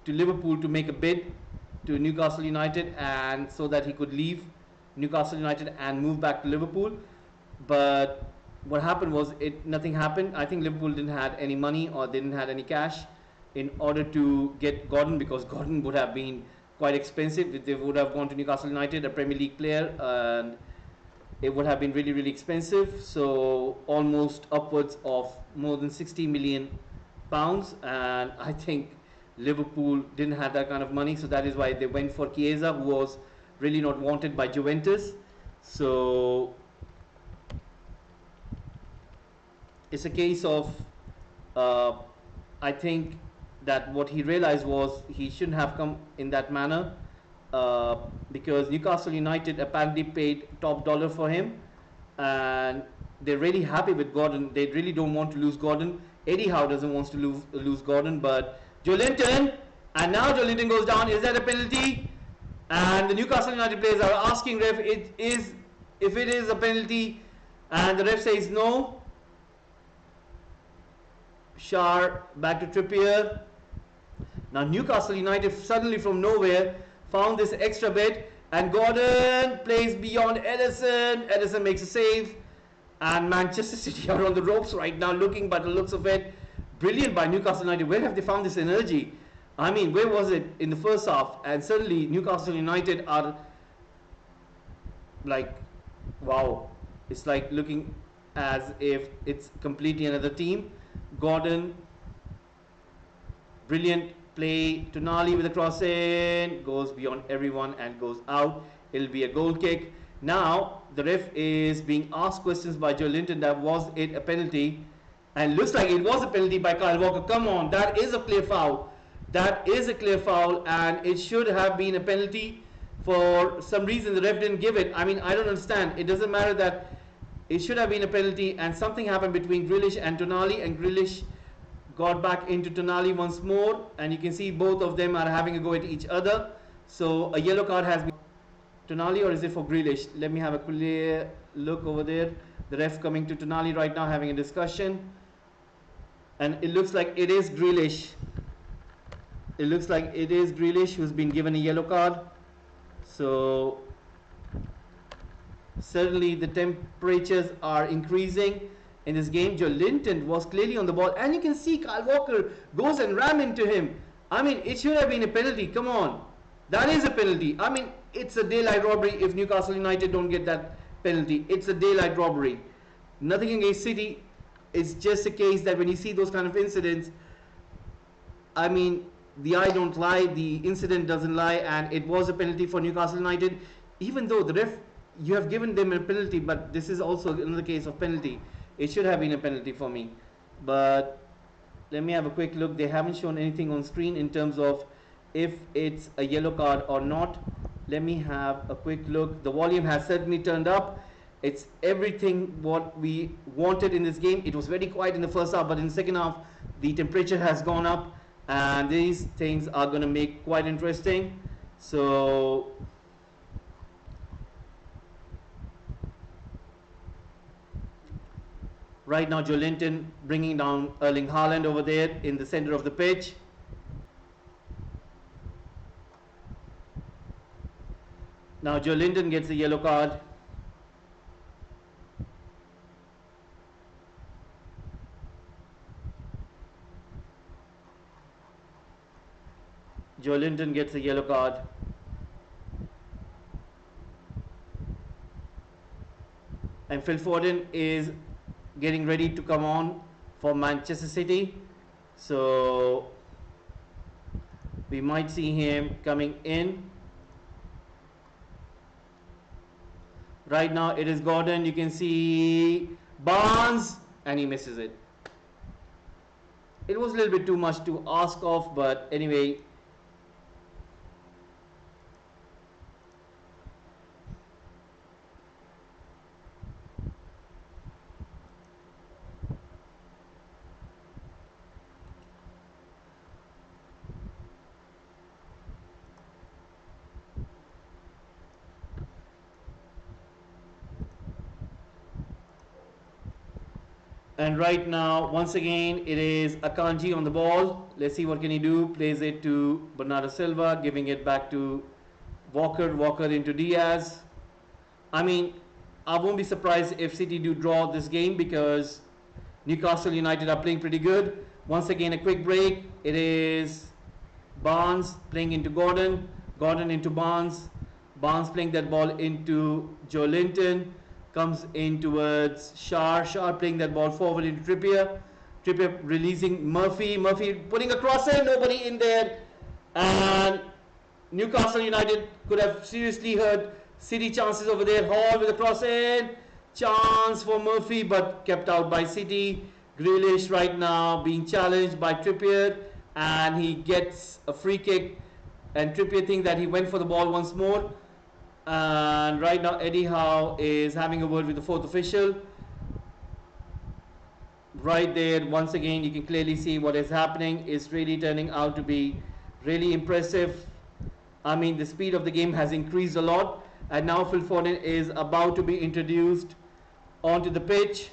to Liverpool to make a bid to Newcastle United, and so that he could leave Newcastle United and move back to Liverpool. But what happened was nothing happened. I think Liverpool didn't have any money or they didn't have any cash in order to get Gordon, because Gordon would have been quite expensive. They would have gone to Newcastle United, a Premier League player, and it would have been really, really expensive. So almost upwards of more than 60 million pounds, and I think Liverpool didn't have that kind of money, so that is why they went for Chiesa, who was really not wanted by Juventus. So it's a case of I think that what he realized was he shouldn't have come in that manner, because Newcastle United apparently paid top dollar for him, and they're really happy with Gordon. They really don't want to lose Gordon. Eddie Howe doesn't want to lose Gordon, but Joelinton, and now Joelinton goes down. Is that a penalty? And the Newcastle United players are asking ref if it is a penalty, and the ref says no. Shar back to Trippier. Now Newcastle United suddenly from nowhere found this extra bit, and Gordon plays beyond Ederson. Ederson makes a save, and Manchester City are on the ropes right now, looking by the looks of it. Brilliant by Newcastle United. Where have they found this energy? I mean, where was it in the first half? And suddenly Newcastle United are like, wow, it's like looking as if it's completely another team. Gordon, brilliant play. Tonali with a cross in, goes beyond everyone and goes out. It'll be a goal kick. Now the ref is being asked questions by Joelinton that was it a penalty, and looks like it was a penalty by Kyle Walker. Come on, that is a clear foul. That is a clear foul, and it should have been a penalty. For some reason the ref didn't give it. I mean, I don't understand. It doesn't matter that it should have been a penalty, and something happened between Grealish and Tonali, and Grealish got back into Tonali once more, and you can see both of them are having a go at each other. So a yellow card has been Tonali, or is it for Grealish? Let me have a clear look over there. The ref coming to Tonali right now, having a discussion, and it looks like it is Grealish. It looks like it is Grealish who's been given a yellow card. So certainly the temperatures are increasing in this game. Joelinton was clearly on the ball, and you can see Kyle Walker goes and ram into him. I mean, it should have been a penalty. Come on, that is a penalty. I mean, it's a daylight robbery if Newcastle United don't get that penalty. It's a daylight robbery. Nothing against City. It's just a case that when you see those kind of incidents, I mean, the eye don't lie, the incident doesn't lie, and it was a penalty for Newcastle United. Even though the ref, you have given them a penalty, but this is also another case of penalty. It should have been a penalty for me. But let me have a quick look. They haven't shown anything on screen in terms of if it's a yellow card or not. Let me have a quick look. The volume has certainly turned up. It's everything what we wanted in this game. It was very quiet in the first half, but in the second half the temperature has gone up, and these things are going to make quite interesting. So right now Joelinton bringing down Erling Haaland over there in the center of the pitch. Now Joelinton gets a yellow card. Joelinton gets a yellow card. And Phil Foden is getting ready to come on for Manchester City. So we might see him coming in. Right now it is Gordon. You can see Barnes, and he misses it. It was a little bit too much to ask of, but anyway. And right now, once again, it is Akanji on the ball. Let's see what can he do. Plays it to Bernardo Silva, giving it back to Walker. Walker into Diaz. I mean, I won't be surprised if City do draw this game because Newcastle United are playing pretty good. Once again, a quick break. It is Barnes playing into Gordon. Gordon into Barnes. Barnes playing that ball into Joe Linton. Comes in towards Shah. Shah playing that ball forward into Trippier. Trippier releasing Murphy. Murphy putting a cross in. Nobody in there. And Newcastle United could have seriously hurt City chances over there. Hall with a cross in. Chance for Murphy but kept out by City. Grealish right now being challenged by Trippier and he gets a free kick and Trippier thinks that he went for the ball once more. And right now Eddie Howe is having a word with the fourth official. Right there, once again, you can clearly see what is happening. It's really turning out to be really impressive. I mean, the speed of the game has increased a lot. And now Phil Foden is about to be introduced onto the pitch.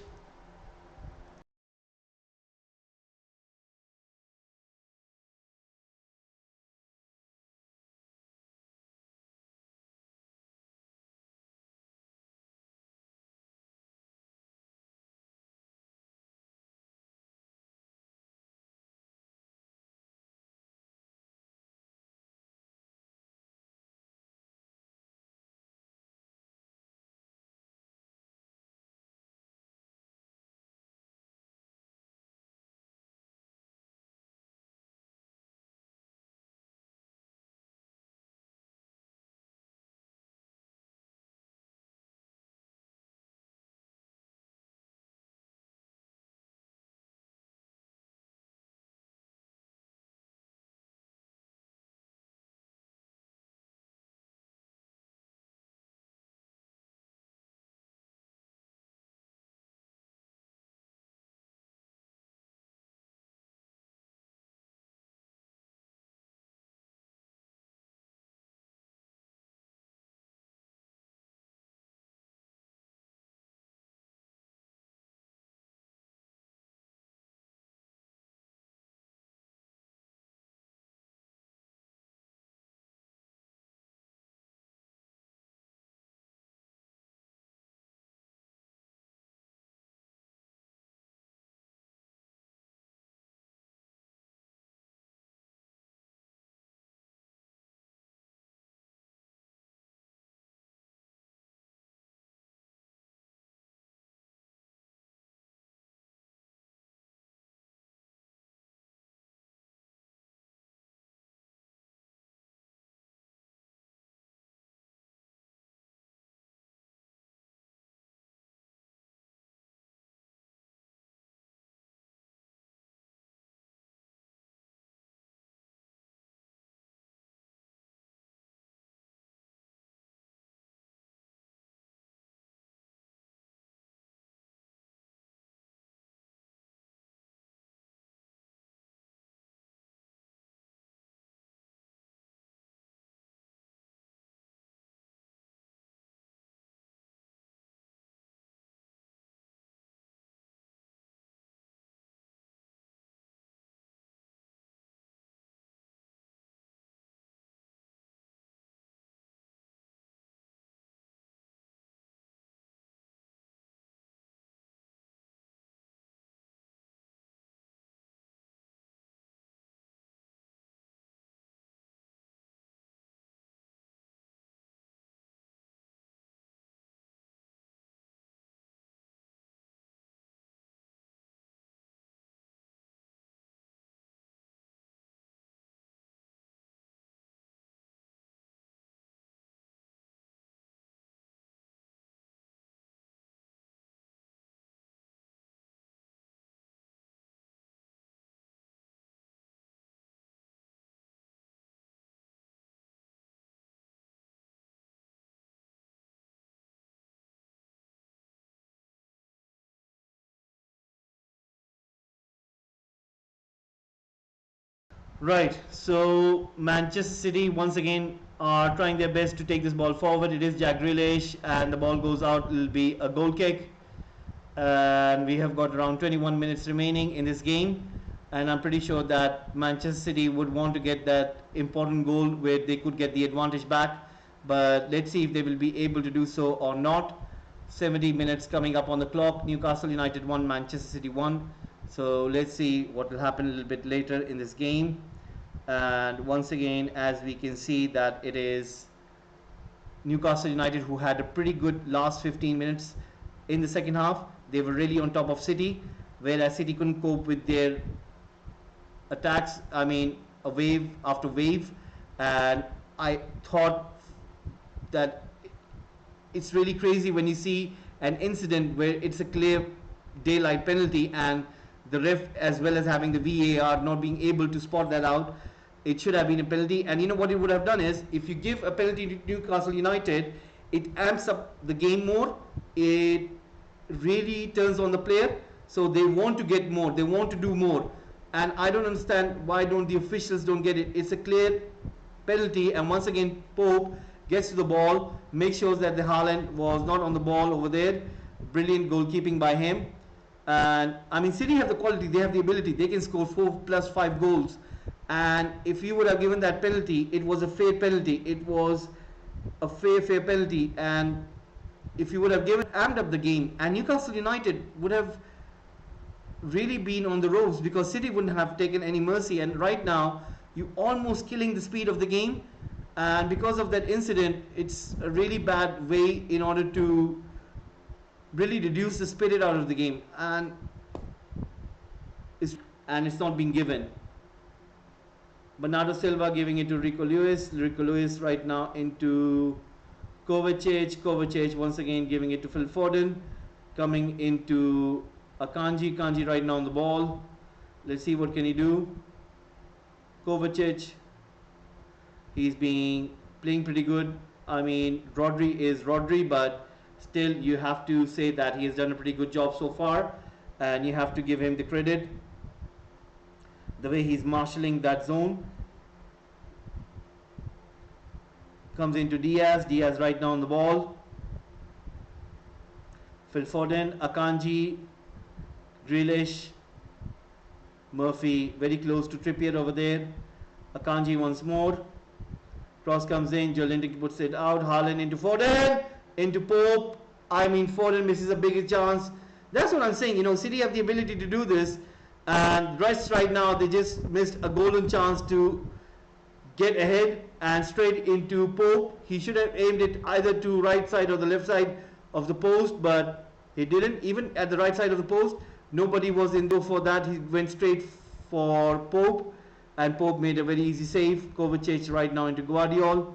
Right, so Manchester City once again are trying their best to take this ball forward. It is Jack Grealish and the ball goes out. It will be a goal kick. And we have got around 21 minutes remaining in this game. And I'm pretty sure that Manchester City would want to get that important goal where they could get the advantage back. But let's see if they will be able to do so or not. 70 minutes coming up on the clock. Newcastle United 1, Manchester City 1. So let's see what will happen a little bit later in this game. And once again, as we can see, that it is Newcastle United who had a pretty good last 15 minutes in the second half. They were really on top of City, whereas City couldn't cope with their attacks. I mean, a wave after wave, and I thought that it's really crazy when you see an incident where it's a clear daylight penalty and the ref, as well as having the VAR not being able to spot that out. It should have been a penalty, and you know what it would have done is, if you give a penalty to Newcastle United, it amps up the game more. It really turns on the player, so they want to get more, they want to do more, and I don't understand why don't the officials don't get it. It's a clear penalty, and once again Pope gets to the ball, makes sure that the Haaland was not on the ball over there. Brilliant goalkeeping by him. And I mean, City have the quality, they have the ability, they can score 4 plus 5 goals. And if you would have given that penalty, it was a fair penalty, it was a fair penalty. And if you would have given, amped up the game, and Newcastle United would have really been on the ropes, because City wouldn't have taken any mercy. And right now you almost killing the speed of the game, and because of that incident, it's a really bad way in order to really reduce the spirit out of the game, and it's not being given. Bernardo Silva giving it to Rico Lewis right now into Kovacic once again giving it to Phil Foden, coming into Kanji right now on the ball. Let's see what can he do. Kovacic, he's playing pretty good. I mean, Rodri is Rodri, but still you have to say that he has done a pretty good job so far, and you have to give him the credit, the way he's marshalling that zone. Comes into Diaz right now on the ball. Phil Foden, Akanji, Grealish, Murphy very close to Trippier over there. Akanji once more. Cross comes in, Joelinton puts it out. Haaland into Foden, into Pope. I mean, Foden misses a big chance. That's what I'm saying. You know, City have the ability to do this, and rest right now they just missed a golden chance to get ahead, and straight into Pope. He should have aimed it either to right side or the left side of the post, but he didn't. Even at the right side of the post, nobody was in there for that. He went straight for Pope, and Pope made a very easy save. Kovacic right now into Guardiola.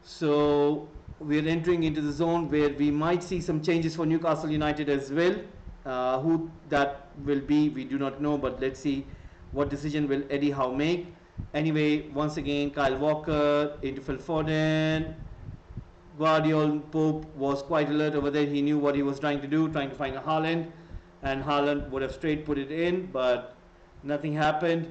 So we're entering into the zone where we might see some changes for Newcastle United as well. Who that will be, we do not know, but let's see what decision will Eddie Howe make. Anyway, once again, Kyle Walker into Phil Foden. Guardiola, Pope was quite alert over there. He knew what he was trying to do, trying to find a Haaland, and Haaland would have straight put it in, but nothing happened.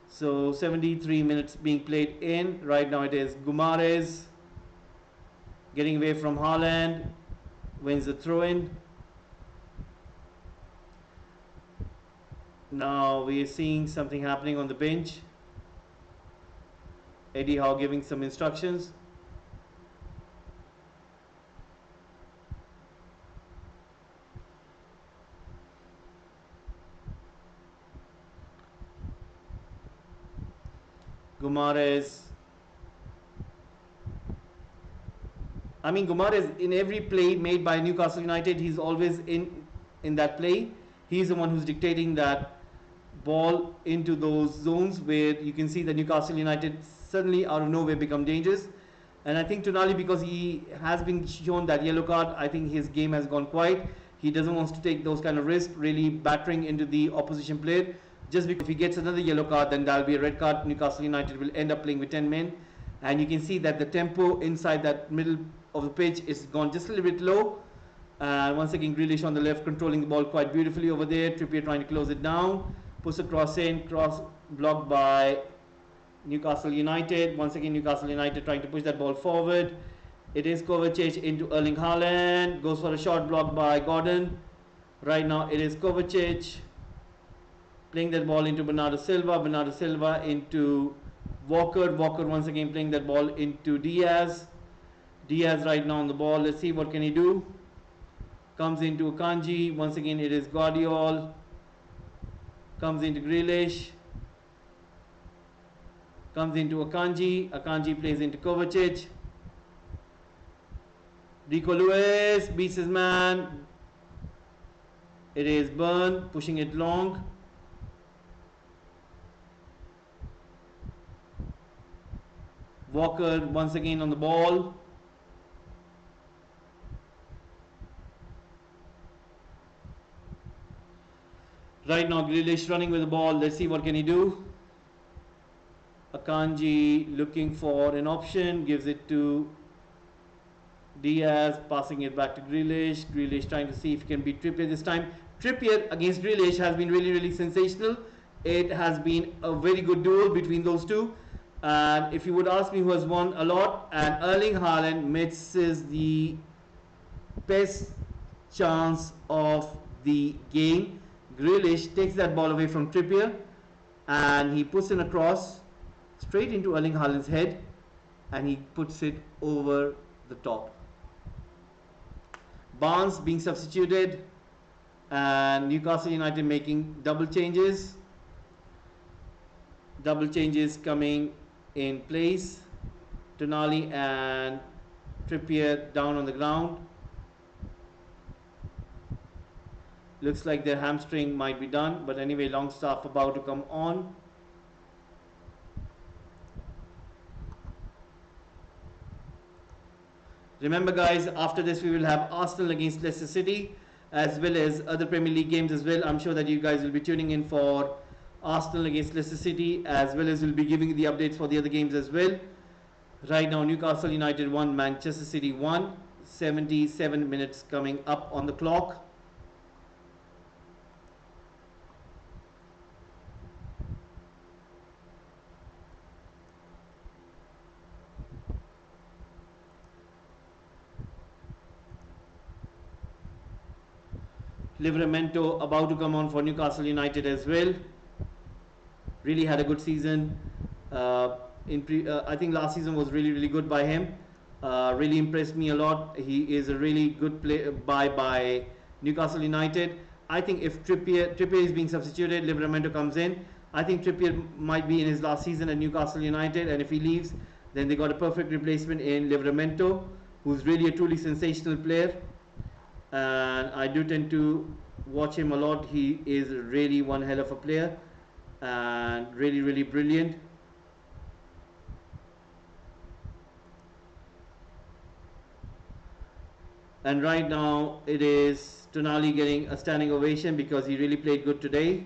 So 73 minutes being played in. Right now it is Gumares getting away from Haaland, wins the throw-in. Now we are seeing something happening on the bench. Eddie Howe giving some instructions. Gumares. I mean, Gumares, in every play made by Newcastle United, he's always in that play. He's the one who's dictating that ball into those zones where you can see that Newcastle United suddenly out of nowhere become dangerous. And I think Tonali, because he has been shown that yellow card, I think his game has gone quiet. He doesn't want to take those kind of risks, really battering into the opposition player. Just because if he gets another yellow card, then that'll be a red card. Newcastle United will end up playing with 10 men. And you can see that the tempo inside that middle of the pitch is gone just a little bit low. Once again, Grealish on the left, controlling the ball quite beautifully over there. Trippier trying to close it down. Puts a cross in, cross blocked by Newcastle United. Once again, Newcastle United trying to push that ball forward. It is Kovacic into Erling Haaland. Goes for a shot blocked by Gordon. Right now it is Kovacic. playing that ball into Bernardo Silva into Walker once again playing that ball into Diaz right now on the ball. Let's see what can he do. Comes into Akanji, once again it is Guardiol, comes into Grealish, comes into Akanji plays into Kovacic, Rico Lewis beats his man, it is Burn pushing it long. Walker once again on the ball. Right now Grealish running with the ball. Let's see what can he do. Akanji looking for an option, gives it to Diaz, passing it back to Grealish. Grealish trying to see if he can beat Trippier this time. Trippier against Grealish has been really sensational. It has been a very good duel between those two. And if you would ask me who has won a lot, and Erling Haaland misses the best chance of the game. Grealish takes that ball away from Trippier and he puts in a cross straight into Erling Haaland's head and he puts it over the top. Barnes being substituted and Newcastle United making double changes. Double changes coming in place. Tonali and Trippier down on the ground. Looks like their hamstring might be done, but anyway, Longstaff about to come on. Remember guys, after this we will have Arsenal against Leicester City as well as other Premier League games as well. I'm sure that you guys will be tuning in for Arsenal against Leicester City as well as we'll be giving you the updates for the other games as well. Right now Newcastle United 1, Manchester City 1, 77 minutes coming up on the clock. Livramento about to come on for Newcastle United as well. Really had a good season. I think last season was really good by him. Really impressed me a lot. He is a really good buy by Newcastle United. I think if Trippier is being substituted, Livramento comes in. I think Trippier might be in his last season at Newcastle United, and if he leaves, then they got a perfect replacement in Livramento, who's really a truly sensational player. And I do tend to watch him a lot. He is really one hell of a player and really brilliant. And right now it is Tonali getting a standing ovation because he really played good today.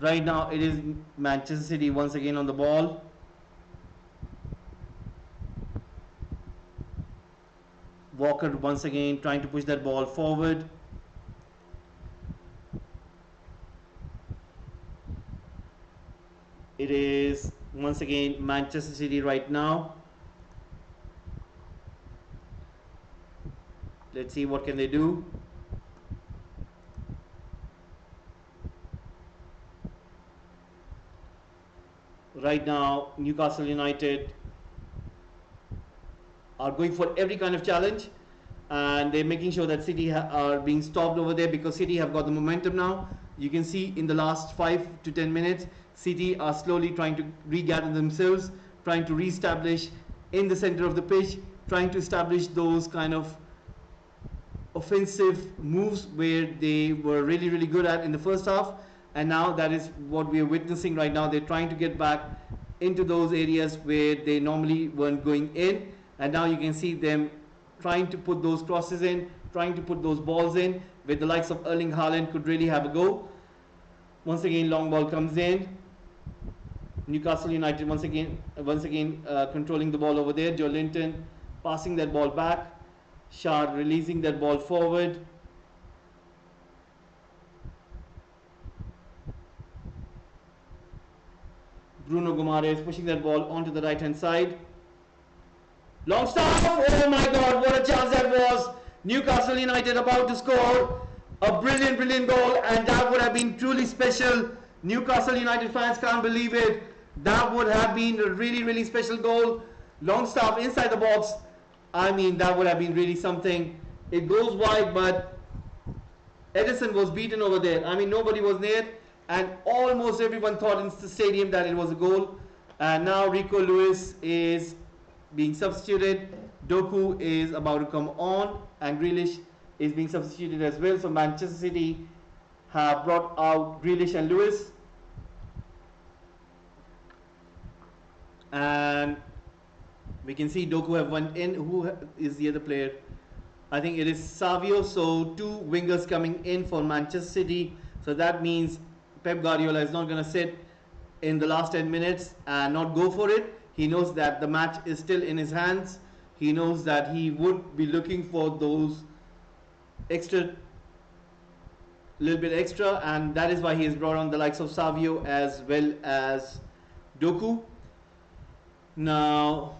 Right now it is Manchester City once again on the ball. Walker once again trying to push that ball forward. It is once again Manchester City right now. Let's see what can they do. Right now Newcastle United are going for every kind of challenge and they're making sure that City are being stopped over there because City have got the momentum now. You can see in the last 5 to 10 minutes City are slowly trying to regather themselves, trying to reestablish in the center of the pitch, trying to establish those kind of offensive moves where they were really good at in the first half. And now that is what we are witnessing right now. They're trying to get back into those areas where they normally weren't going in, and now you can see them trying to put those crosses in, trying to put those balls in, where the likes of Erling Haaland could really have a go. Once again, long ball comes in. Newcastle United once again controlling the ball over there. Joe Linton passing that ball back. Shah releasing that ball forward. Bruno Guimaraes pushing that ball onto the right hand side. Longstaff, oh my god, what a chance that was. Newcastle United about to score a brilliant goal, and that would have been truly special. Newcastle United fans can't believe it. That would have been a really special goal. Longstaff inside the box. I mean, that would have been really something. It goes wide, but Edison was beaten over there. I mean, nobody was near, and almost everyone thought in the stadium that it was a goal. And now Rico Lewis is being substituted. Doku is about to come on, and Grealish is being substituted as well. So Manchester City have brought out Grealish and Lewis, and we can see Doku have went in. Who is the other player? I think it is Savio. So two wingers coming in for Manchester City. So that means Pep Guardiola is not going to sit in the last 10 minutes and not go for it. He knows that the match is still in his hands. He knows that he would be looking for those little bit extra, and that is why he has brought on the likes of Savio as well as Doku. Now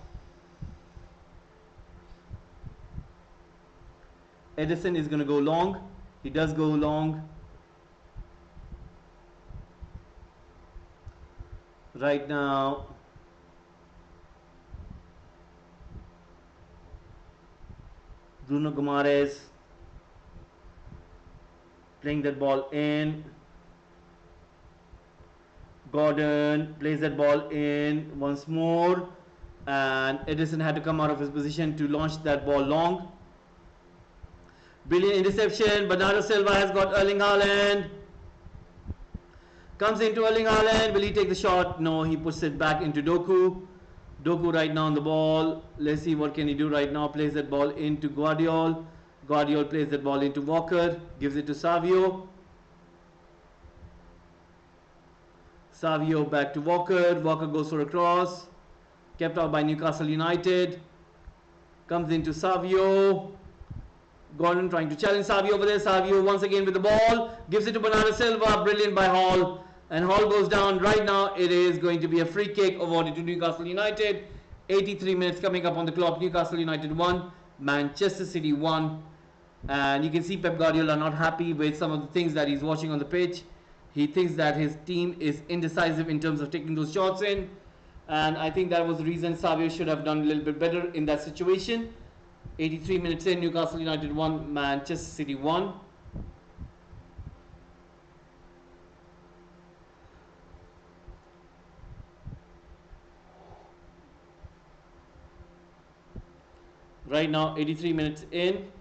Edison is going to go long. He does go long. Right now Bruno Guimaraes playing that ball in. Gordon plays that ball in once more, and Edison had to come out of his position to launch that ball long. Brilliant interception. Bernardo Silva has got Erling Haaland. Comes into Erling Haaland. Will he take the shot? No, he puts it back into Doku. Doku right now on the ball. Let's see what can he do right now. Plays that ball into Guardiol. Guardiol plays that ball into Walker. Gives it to Savio. Savio back to Walker. Walker goes for a cross. Kept out by Newcastle United. Comes into Savio. Gordon trying to challenge Savio over there. Savio once again with the ball. Gives it to Bernardo Silva. Brilliant by Hall. And Hall goes down. Right now it is going to be a free kick awarded to Newcastle United. 83 minutes coming up on the clock. Newcastle United 1. Manchester City 1. And you can see Pep Guardiola not happy with some of the things that he's watching on the pitch. He thinks that his team is indecisive in terms of taking those shots in. And I think that was the reason Savio should have done a little bit better in that situation. 83 minutes in, Newcastle United 1, Manchester City 1. Right now, 83 minutes in.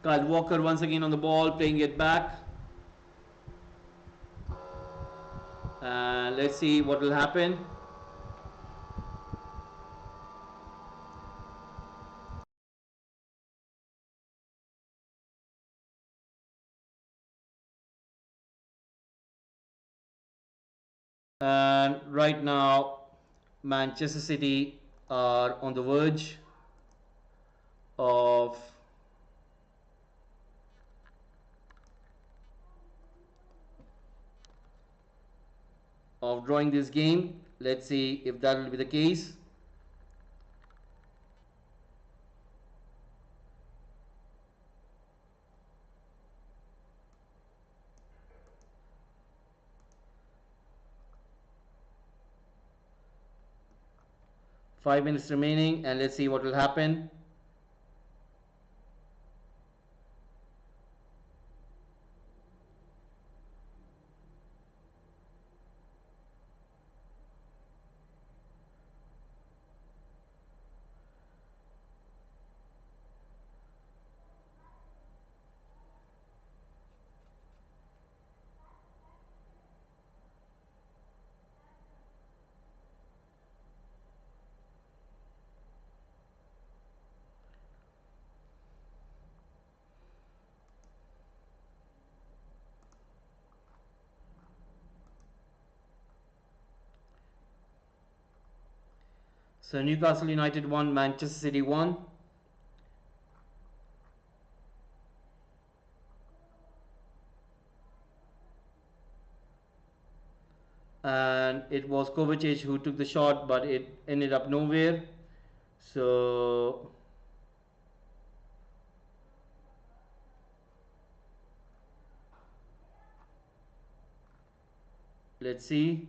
Kyle Walker once again on the ball, playing it back. Let's see what will happen. And right now, Manchester City are on the verge of drawing this game. Let's see if that will be the case. Five minutes remaining, and let's see what will happen. So Newcastle United won, Manchester City won. And it was Kovacic who took the shot, but it ended up nowhere. So let's see.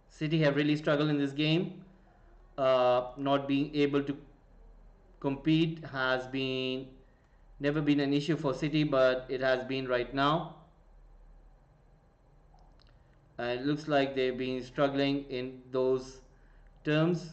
City have really struggled in this game. Not being able to compete has been never been an issue for City, but it has been right now. And it looks like they've been struggling in those terms.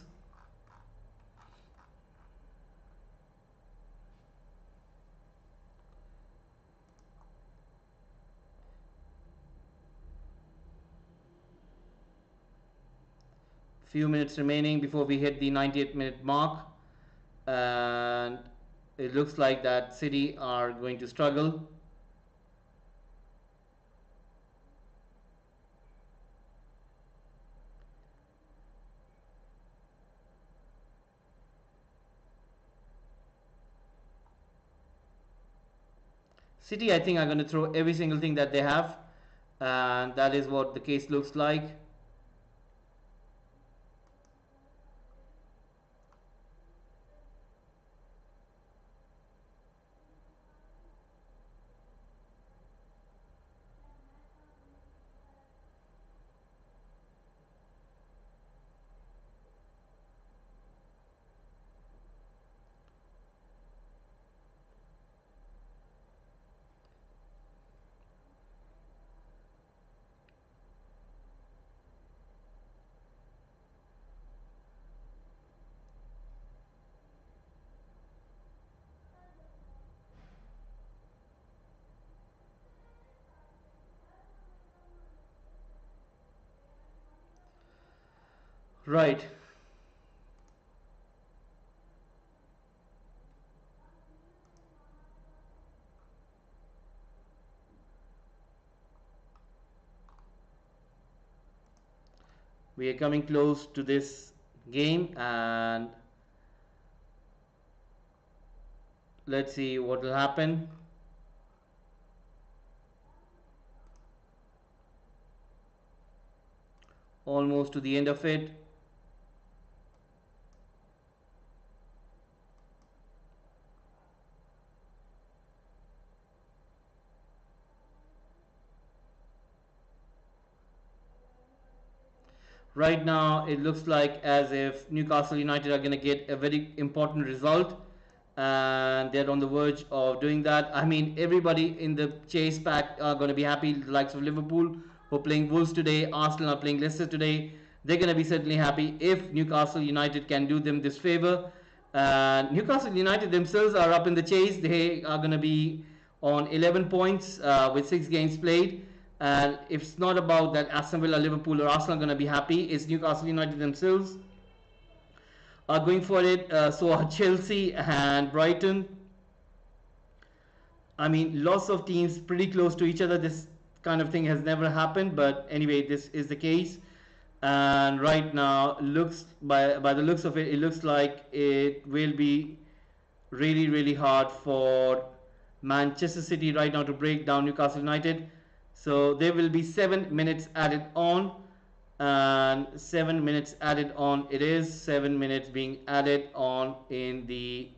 Few minutes remaining before we hit the 98th minute mark, and it looks like that City are going to struggle. City, I think, are going to throw every single thing that they have, and that is what the case looks like. Right. We are coming close to this game, and let's see what will happen. Almost to the end of it. Right now, it looks like as if Newcastle United are going to get a very important result, and they're on the verge of doing that. I mean, everybody in the chase pack are going to be happy. The likes of Liverpool, who are playing Wolves today, Arsenal are playing Leicester today. They're going to be certainly happy if Newcastle United can do them this favor. Newcastle United themselves are up in the chase. They are going to be on 11 points with 6 games played. And if it's not about that Aston Villa, Liverpool, or Arsenal are going to be happy, it's Newcastle United themselves are going for it. So are Chelsea and Brighton. I mean, lots of teams pretty close to each other. This kind of thing has never happened, but anyway, this is the case. And right now, looks by the looks of it, it looks like it will be really hard for Manchester City right now to break down Newcastle United. So there will be 7 minutes added on, and 7 minutes added on. It is 7 minutes being added on in the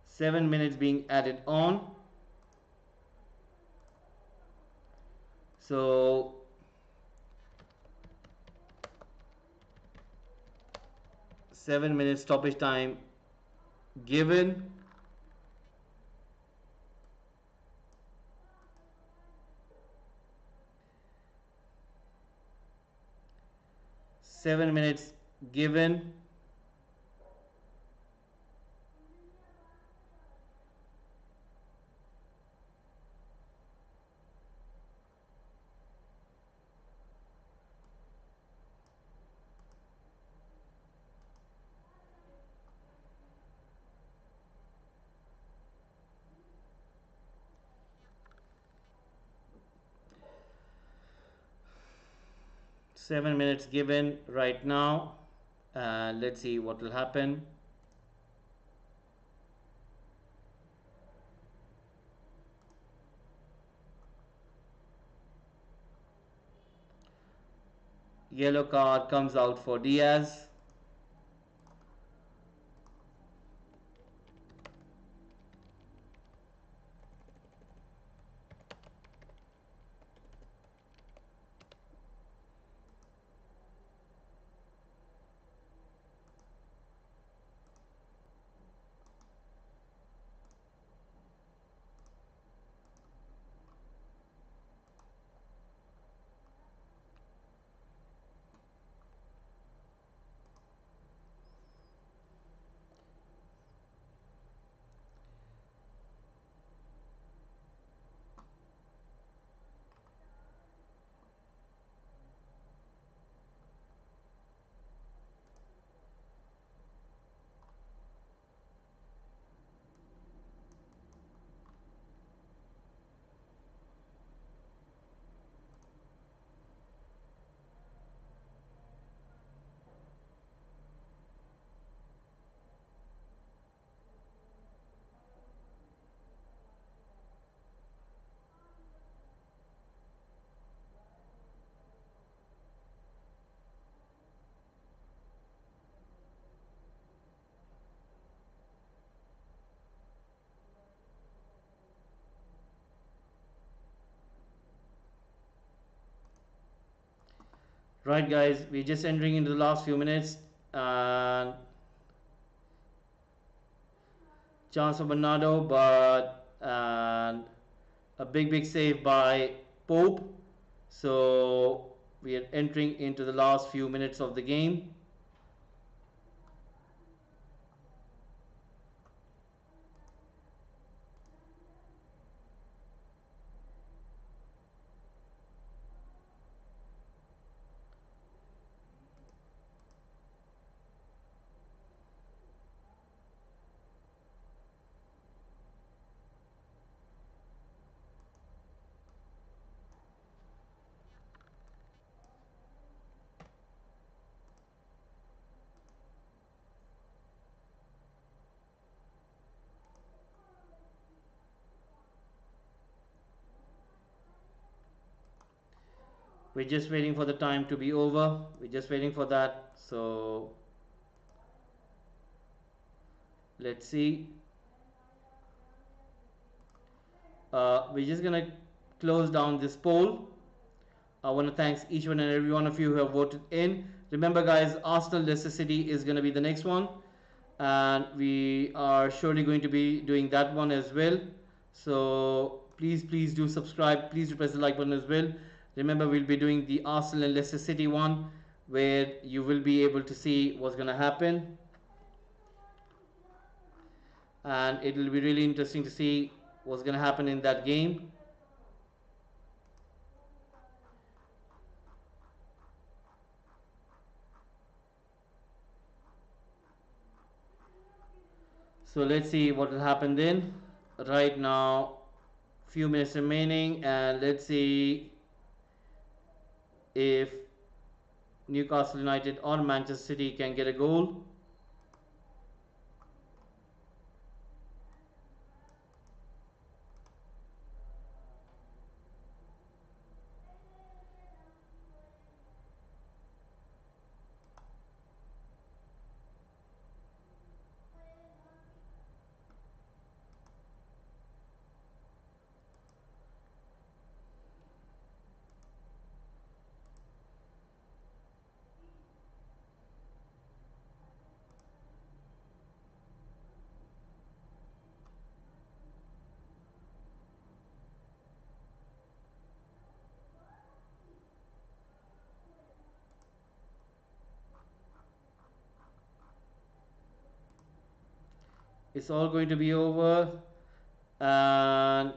seven minutes being added on. So 7 minutes stoppage time given. 7 minutes given. Seven minutes given right now. Let's see what will happen. Yellow card comes out for Diaz. Right, guys, we're just entering into the last few minutes, and chance for Bernardo, but and a big save by Pope. So we are entering into the last few minutes of the game. We're just waiting for the time to be over. We're just waiting for that. So let's see. We're just gonna close down this poll. I want to thank each one and every one of you who have voted in. Remember, guys, Arsenal Leicester City is going to be the next one, and we are surely going to be doing that one as well. So please do subscribe. Please do press the like button as well. Remember, we'll be doing the Arsenal and Leicester City one, where you will be able to see what's going to happen, and it will be really interesting to see what's going to happen in that game. So let's see what will happen then. Right now, few minutes remaining, and let's see if Newcastle United or Manchester City can get a goal. It's all going to be over. And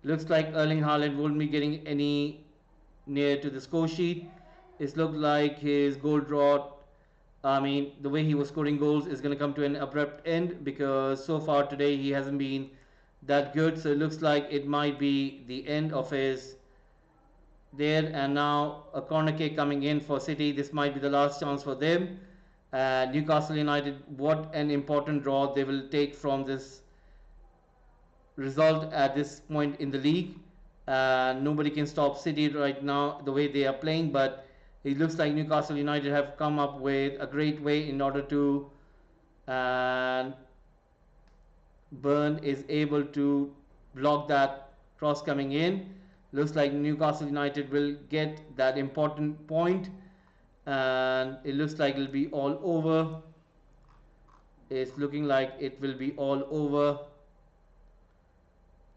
looks like Erling Haaland won't be getting any near to the score sheet. It looked like his goal drought, I mean, the way he was scoring goals is going to come to an abrupt end because so far today he hasn't been that good. So it looks like it might be the end of his there. And now a corner kick coming in for City. This might be the last chance for them. Newcastle United, what an important draw they will take from this result at this point in the league. Nobody can stop City right now the way they are playing, but it looks like Newcastle United have come up with a great way in order to, and Burn is able to block that cross coming in. Looks like Newcastle United will get that important point, and it looks like it'll be all over. It's looking like it will be all over,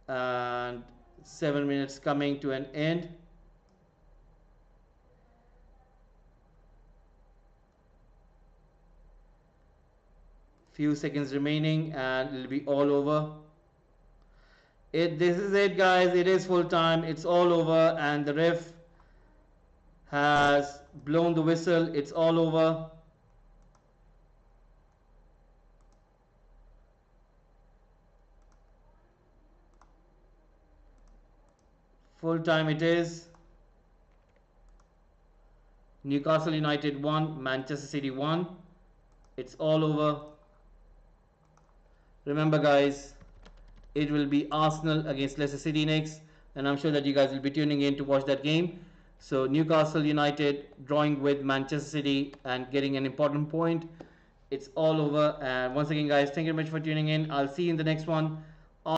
and 7 minutes coming to an end. Few seconds remaining and it'll be all over. This is it, guys. It is full time. It's all over, and the ref has blown the whistle. It's all over. Full time it is. Newcastle United 1, Manchester City 1. It's all over. Remember, guys, it will be Arsenal against Leicester City next, and I'm sure that you guys will be tuning in to watch that game. So Newcastle United drawing with Manchester City and getting an important point. It's all over. And once again, guys, thank you very much for tuning in. I'll see you in the next one.